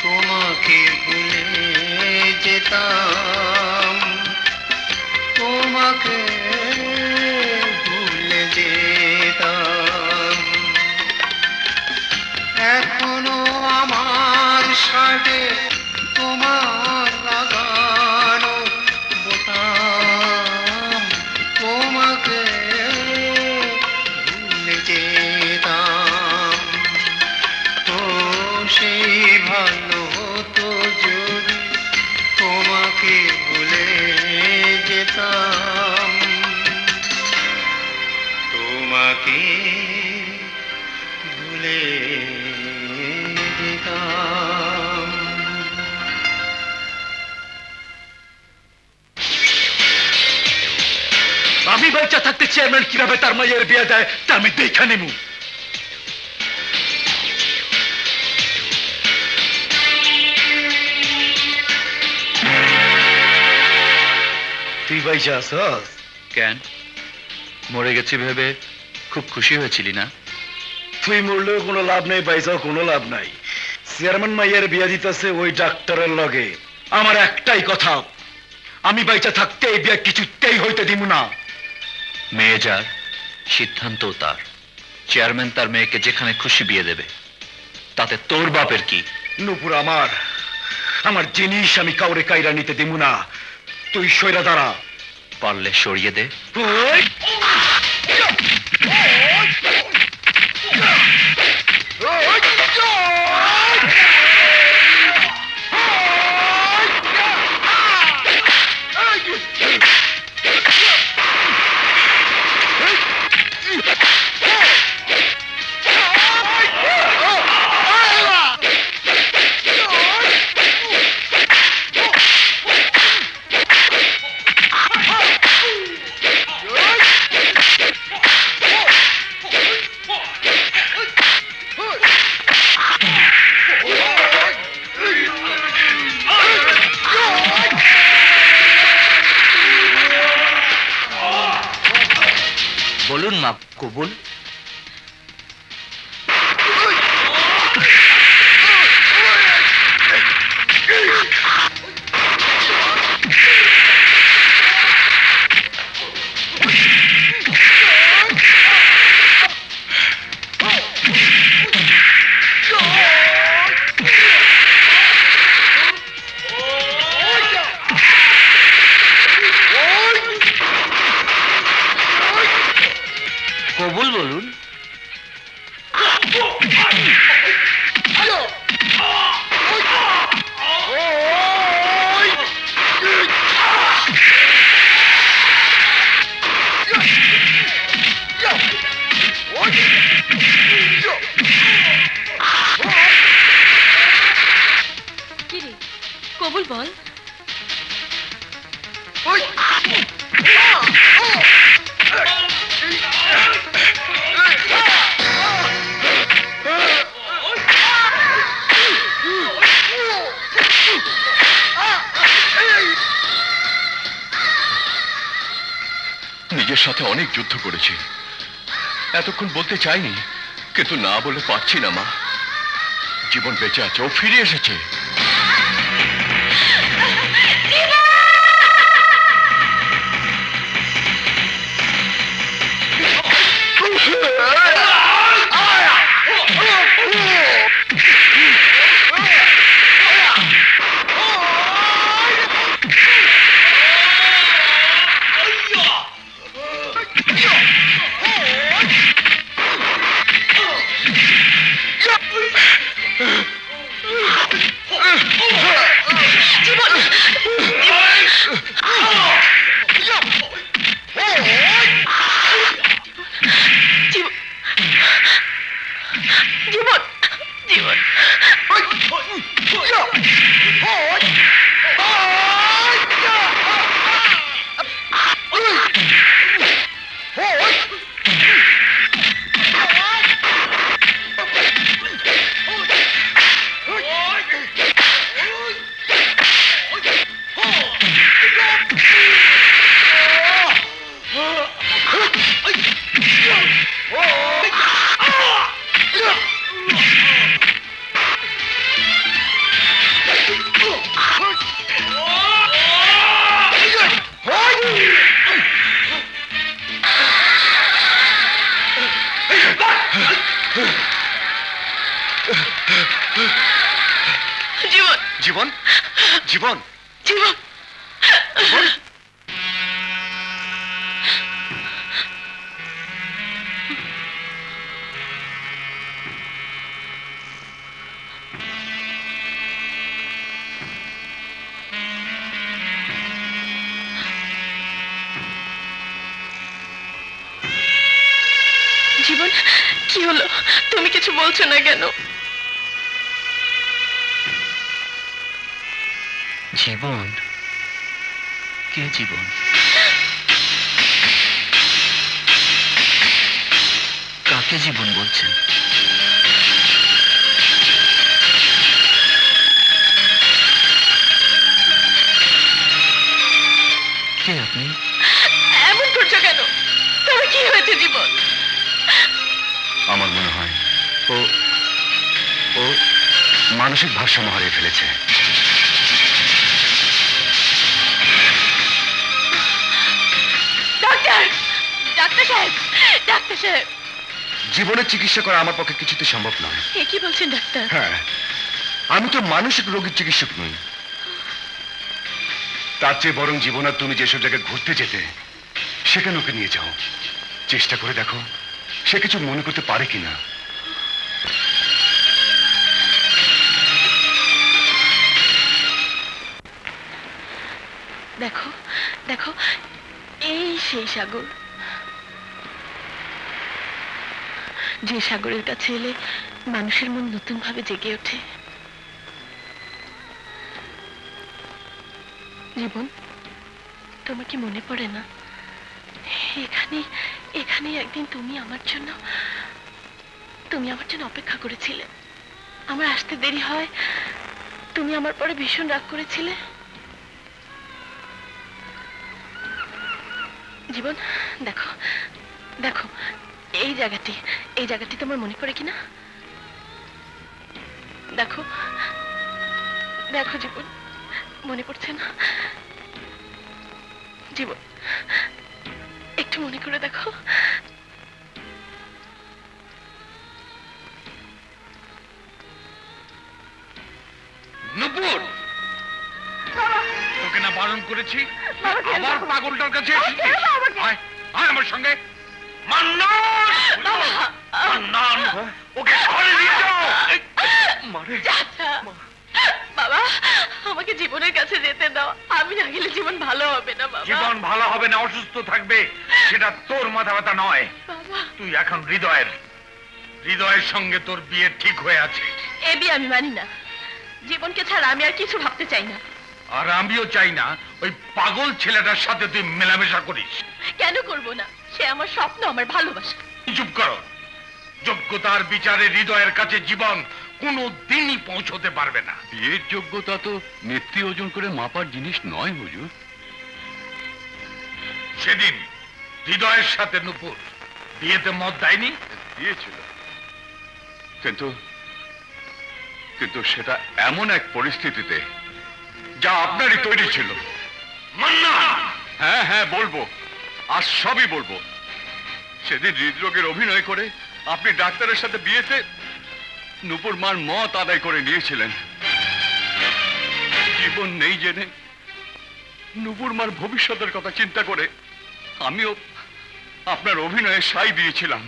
তোমাকে ভুলে যেতাম, তোমাকে ভুলে যেতাম। এখনো আমার শার্টে তোমার লাগানো বোতাম, তোমাকে ভুলে যেতাম। তো সেই ভালো হতো যদি তোমাকে ভুলে যেতাম, তোমাকে ভুলে যেতাম। আমি বাচ্চা থাকতে চেয়ারম্যান কিভাবে তার মায়ের বিয়ে দেয় তা আমি দেখা নেব। তুই বাইচা আছস? কেন, মরে গেছি ভেবে খুব খুশি হয়েছিলি না? তুই মরলেও কোনো লাভ নেই, বাইচাও কোনো লাভ নাই। চেয়ারম্যান মাইয়ের বিয়ে দিতেছে ওই ডাক্তারের লগে। আমার একটাই কথা, আমি বাইচা থাকতে এই বিয়ে কিছুতেই হইতে দিব না। মেয়ে যার, সিদ্ধান্তও তার। চেয়ারম্যান তার মেয়েকে যেখানে খুশি বিয়ে দেবে, তাতে তোর বাপের কি? নুপুর আমার, আমার জিনিস আমি কাউরে কাইরা নিতে দিব না। তুই সইরা দাঁড়া। পারলে সরিয়ে দে। ওই! বলুন মা কবুল। কবুল বলুন। কিরে, কবুল বল। নিজের সাথে অনেক যুদ্ধ করেছি, এতক্ষণ বলতে চাইনি, কিন্তু না বলে পারছি না মা। জীবন বেঁচে আছে, ও ফিরে এসেছে। জীবন জীবন, জীবন, কি হলো? তুমি কিছু বলছো না কেন? জীবন? কে জীবন? কাকে জীবন বলছেন? কে আপনি? এমন করছো কেন? তোমার কি হয়েছে জীবন? আমার মনে হয় ও ও মানসিক ভারসাম্য হারিয়ে ফেলেছে। ডাক্তার, ডাক্তার সাহেব, ডাক্তার সাহেব। জীবনের চিকিৎসা করা আমার পক্ষে কিছুতে সম্ভব নয়। এ কি বলছেন ডাক্তার? হ্যাঁ, আমি তো মানসিক রোগীর চিকিৎসক নই। তার চেয়ে বরং জীবন আর তুমি যেসব জায়গায় ঘুরতে যেতে, সেখানে ওকে নিয়ে যাও। চেষ্টা করে দেখো সে কিছু মনে করতে পারে কিনা। দেখো, দেখো, এই সেই সাগর, যে সাগরের কাছে এলে মানুষের মন নতুন ভাবে জেগে ওঠে। জীবন, তোমার কি মনে পড়ে না এখানে এখানে একদিন তুমি আমার জন্য অপেক্ষা করেছিলে? আমার আসতে দেরি হয়, তুমি আমার পরে ভীষণ রাগ করেছিলে। জীবন, দেখো, দেখো, এই জায়গাটি তোমার মনে পড়ে কিনা? দেখো, দেখো জীবন, মনে পড়ছে না? জীবন, একটু মনে করে দেখো। নুপুর, তোকে না বারণ করেছি? আবার পাগলটার কাছে এসেছিস? আয়, আয় আমার সঙ্গে। মান্নান! মান্নান! ওকে ঘরে নিয়ে যাও! চাচা, বাবা, আমাকে জীবনের কাছে যেতে দাও। আমি না গেলে জীবন ভালো হবে না বাবা। জীবন ভালো হবে না, অসুস্থ থাকবে, সেটা তোর মাথা ব্যথা নয়। বাবা, তুই এখন হৃদয়ের সঙ্গে তোর বিয়ে ঠিক হয়ে আছে। এ বিয়ে আমি মানি না। জীবনকে ছাড়া আমি আর কিছু ভাবতে চাই না। আর আমিও চাই না ওই পাগল ছেলেটার সাথে তুই মেলামেশা করিস। কেন করব না? সে আমার স্বপ্ন, আমার ভালোবাসা। চুপ করো। যোগ্যতার বিচারে হৃদয়ের কাছে জীবন কোনো দিনই পৌঁছতে পারবে না। বিয়ের যোগ্যতা তো নেত্রী ওজন করে মাপার জিনিস নয় হুজুর। সেদিন হৃদয়ের সাথে নুপুর বিয়েতে মত দেয়নি? দিয়েছিল, কিন্তু কিন্তু সেটা এমন এক পরিস্থিতিতে যা আপনারই তৈরি ছিল। মান্না! হ্যাঁ হ্যাঁ বলবো, আর সবই বলবো। সেদিন হৃদরোগের অভিনয় করে আপনি ডাক্তারের সাথে বিয়েতে নুপুর মার মত আদায় করে নিয়েছিলেন। জীবন নেই জেনে, নুপুর মার ভবিষ্যতের কথা চিন্তা করে আমিও আপনার অভিনয়ে সাই দিয়েছিলাম।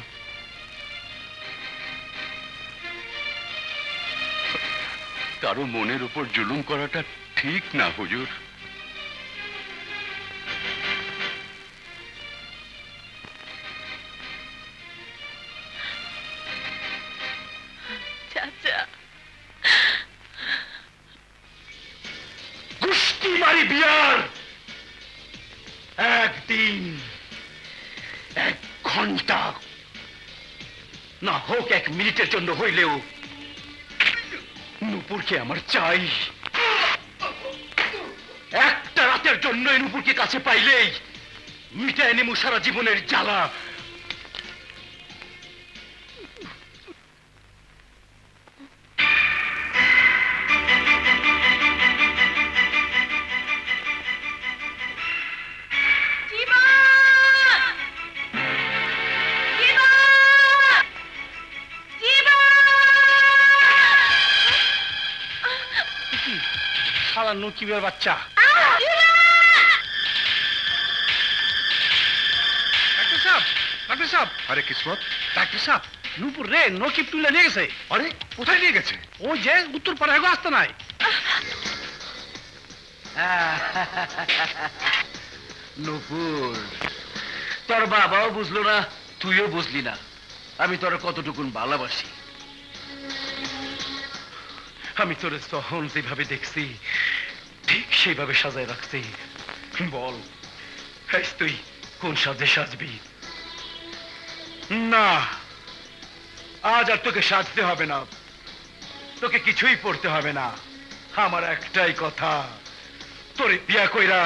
কারো মনের উপর জুলুম করাটা ঠিক না হুজুর। চাচা, কুস্তি মারি বিয়ার একদিন, 1 ঘন্টা না হোক, 1 মিনিটের জন্য হইলেও নুপুরকে আমার চাই। একটা রাতের জন্য নুপুরকে কাছে পাইলেই মিটায় নেমু সারা জীবনের জ্বালা। শালা শালা নকিবের বাচ্চা। ডাক্তার সাহেব, ডাক্তার সাহেব, আরে কিসমত, ডাক্তার সাহেব, নূপুর রে নকিব তুলে নিয়ে গেছে। আরে কোথায় নিয়ে গেছে? ও যে উত্তর পাড়া এগো আসতে নাই। নুপুর, তোর বাবাও বুঝলো না, তুইও বুঝলি না আমি তোর কতটুকুন ভালোবাসি। আমি তোর তখন যেভাবে দেখছি ঠিক সেইভাবে সাজায় রাখছি। বল আজ তুই কোন সাজে সাজবি? না, আজ আর তোকে সাজতে হবে না, তোকে কিছুই পড়তে হবে না। আমার একটাই কথা, তোরে বিয়া কইরা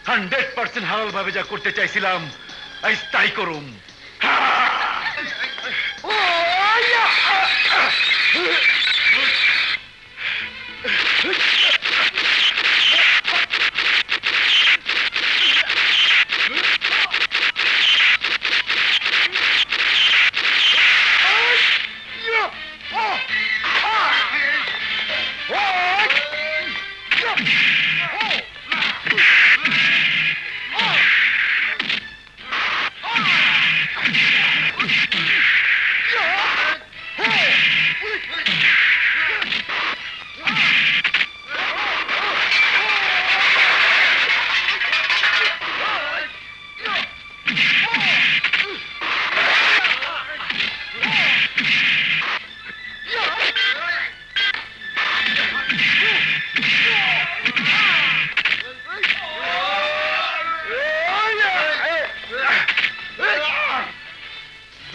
100% হালাল ভাবে যা করতে চাইছিলাম আজ তাই করুম।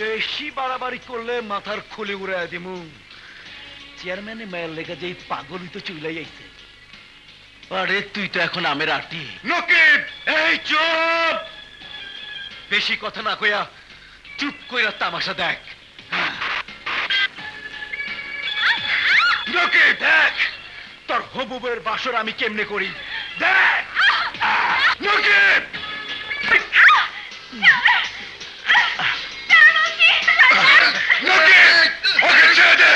বেশি বাড়াবাড়ি করলে মাথার খুলে উড়াই দিমু। চেয়ারম্যানে মায়ের লেগে যে পাগলই তো চুলাই আইছে। আরে তুই তো এখন আমের আটি। নকিব, এই চুপ! বেশি কথা না কইয়া চুপ কইরা তামাশা দেখ। নকিব, দেখ তোর হবুবের বাসর আমি কেমনে করি, দেখ। নকিব, নকিব, ওকে ছেড়ে দে।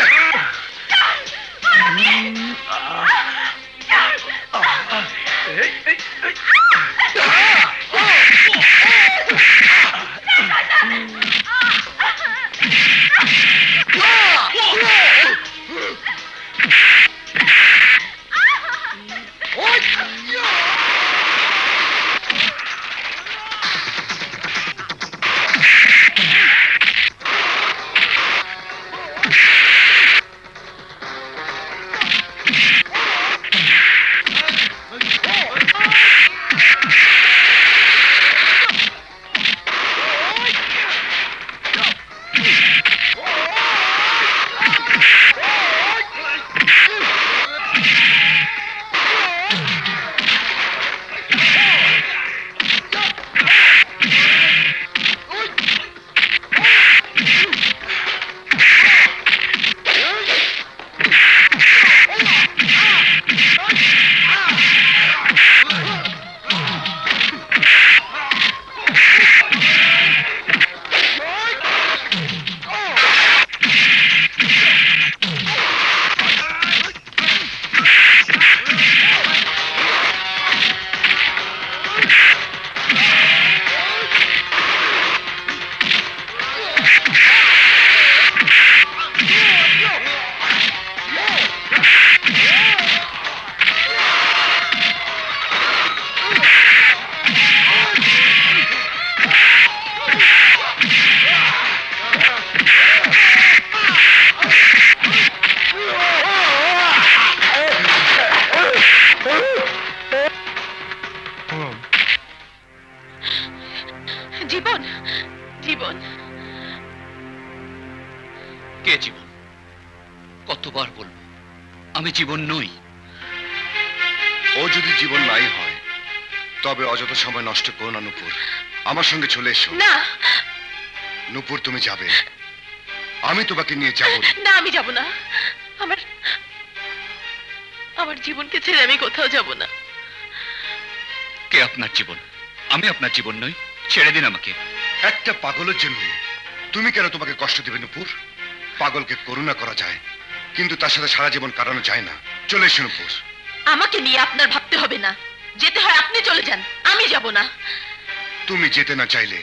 জীবন, জীবন, কে জীবন? কতবার বলবো আমি জীবন নই। ও যদি জীবন নাই হয় তবে অযথা সময় নষ্ট করো না নূপুর, আমার সঙ্গে চলে এসো। না নূপুর, তুমি যাবে, আমি তোমাকে নিয়ে যাব। না, আমি যাব না। আমার আমার জীবনকে ছেড়ে আমি কোথাও যাব না। কে আপনার জীবন? আমি আপনার জীবন নই, ছেড়ে দিন আমাকে। একটা পাগলের জন্য তুমি কেন তোমাকে কষ্ট দেবে নূপুর? পাগলকে করুণা করা যায়, কিন্তু তার সাথে সারা জীবন কাটানো যায় না। চলে এসো নূপুর। আমাকে নিয়ে আপনার ভাবতে হবে না। যেতে হয় আপনি চলে যান, আমি যাব না। তুমি যেতে না চাইলে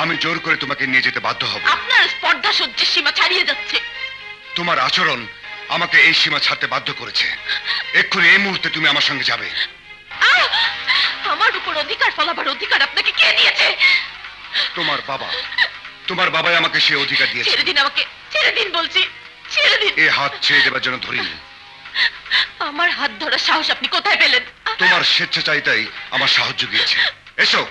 আমি জোর করে তোমাকে নিয়ে যেতে বাধ্য হব। আপনার স্পর্ধা সহ্যের সীমা ছাড়িয়ে যাচ্ছে। তোমার আচরণ আমাকে এই সীমা ছাড়তে বাধ্য করেছে। এক্ষুনি এই মুহূর্তে তুমি আমার সঙ্গে যাবে। আহ! আমার উপর অধিকার ফলাবার অধিকার আপনাকে কে দিয়েছে? তোমার বাবাই আমাকে সে অধিকার দিয়েছে। ছেড়ে দিন আমাকে, ছেড়ে দিন বলছি, ছেড়ে দিন। এই হাত ছেড়ে দেবার জন্য ধরিনি। আমার হাত ধরার সাহস আপনি কোথায় পেলেন? তোমার স্বেচ্ছাচারিতাই আমার সাহায্য জুগিয়েছে। এসো।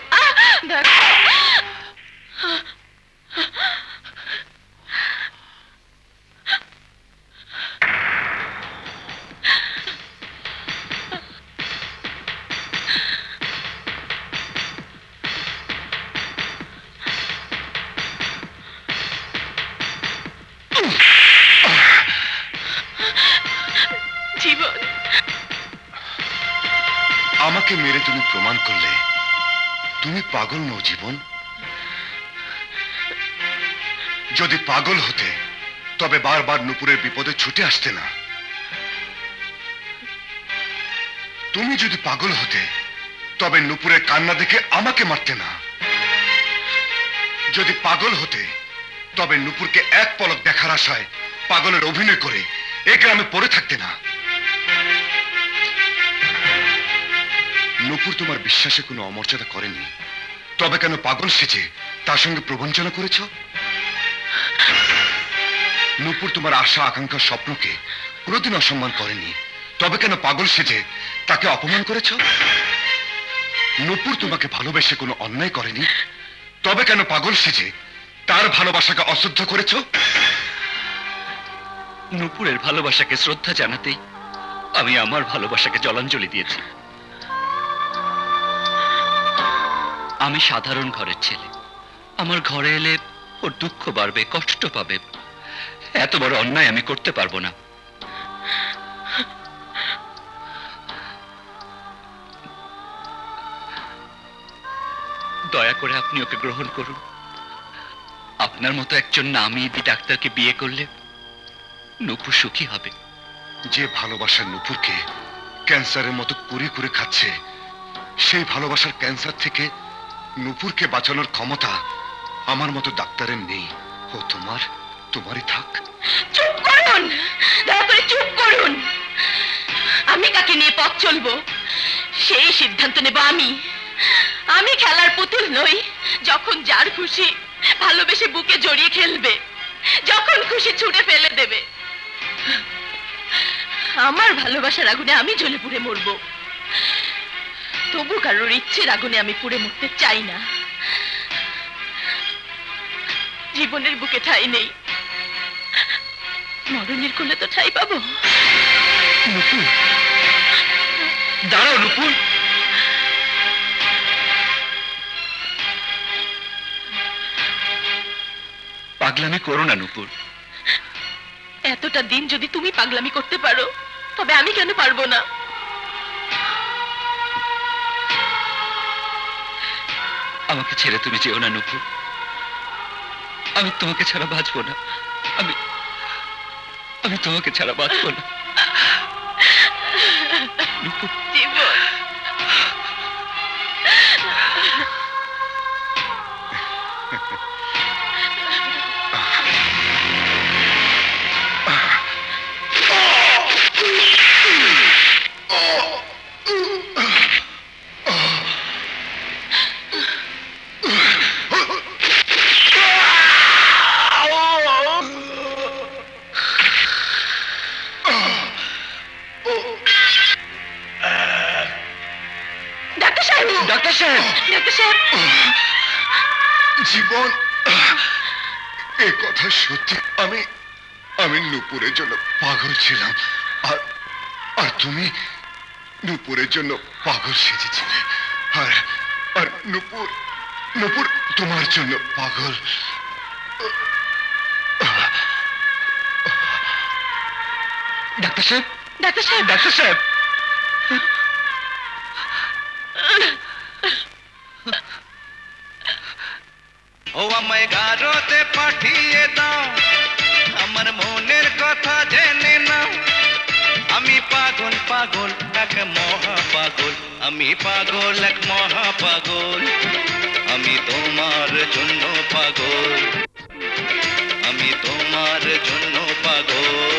জীবন, আমাকে মেরে তুমি প্রমাণ করলে তুমি পাগল নও জীবন। যদি পাগল হতে তবে বারবার নুপুরের বিপদে ছুটে আসতে না। তুমি যদি পাগল হতে তবে নুপুরের কান্না দেখে আমাকে মারতে না। যদি পাগল হতে তবে নুপুরকে এক পলক দেখার আশায় পাগলের অভিনয় করে এ গ্রামে পড়ে থাকতে না। নুপুর তোমার বিশ্বাসে কোনো অমর্যাদা করেনি, তবে কেন পাগল সেজে তার সঙ্গে প্রবঞ্চনা করেছ? নুপুর তোমার আশা আকাঙ্ক্ষা স্বপ্নকে কোনোদিন অসম্মান করেনি, তবে কেন পাগল সেজে তাকে অপমান করেছ? নুপুর তোমাকে ভালোবেসে কোনো অন্যায় করেনি, তবে কেন পাগল সেজে তার ভালোবাসাকে অশ্রদ্ধা করেছ? নুপুরের ভালোবাসাকে শ্রদ্ধা জানাতেই আমি আমার ভালোবাসাকে জলাঞ্জলি দিয়েছি। আমি সাধারণ ঘরের ছেলে। আমার ঘরে এলে ওর দুঃখ বাড়বে, কষ্ট পাবে। এত বড় অন্যায় আমি করতে পারবো না। দয়া করে আপনি ওকে গ্রহণ করুন। আপনার মতো একজন নামী ডাক্তারকে বিয়ে করলে নুপুর সুখী হবে। যে ভালোবাসার নুপুরকে ক্যান্সারের মতো কুড়ি করে খাচ্ছে, সেই ভালোবাসার ক্যান্সার থেকে নুপুরকে বাঁচানোর ক্ষমতা আমার মতো ডাক্তারের নেই। ও তোমারই থাক। চুপ করুন, দয়া করে চুপ করুন। আমি কাকে নিয়ে পথ চলবো সেই সিদ্ধান্ত নেব আমি। আমি খেলার পুতুল নই, যখন যার খুশি ভালোবেসে বুকে জড়িয়ে খেলবে, যখন খুশি ছুঁড়ে ফেলে দেবে। আমার ভালোবাসার আগুনে আমি জ্বলে পুড়ে মরবো, তবু কারোর ইচ্ছের আগুনে আমি পুড়ে মরতে চাই না। জীবনের বুকে ঠাঁই নেই, মরণের কোলে তো ঠাঁই পাবো। নুপুর, দাঁড়াও নুপুর। পাগলামি করো না নুপুর। এতটা দিন যদি তুমি পাগলামি করতে পারো, তবে আমি কেন পারবো না? আমাকে ছেড়ে তুমি যেও না নুপুর। আমি তোমাকে ছাড়া বাঁচবো না। আমি তোমাকে ছাড়া বাঁচবো না নুপুর। জীবন, ডাক্তার সাহেব, ডাক্তার সাহেব, ডাক্তার সাহেব। জীবন, এ কথা সত্যি। আমি নুপুরের জন্য পাগল ছিলাম, আর তুমি নুপুরের জন্য পাগল সেজেছিলে। আর নুপুর তোমার জন্য পাগল। ডাক্তার সাহেব, ডাক্তার সাহেব, ডাক্তার সাহেব। ও আমায় গারোতে পাঠিয়ে দাও, আমার মনের কথা জেনে নাও। আমি পাগল পাগল এক মহা পাগল, আমি পাগল এক মহা পাগল, আমি তোমার জন্য পাগল, আমি তোমার জন্য পাগল।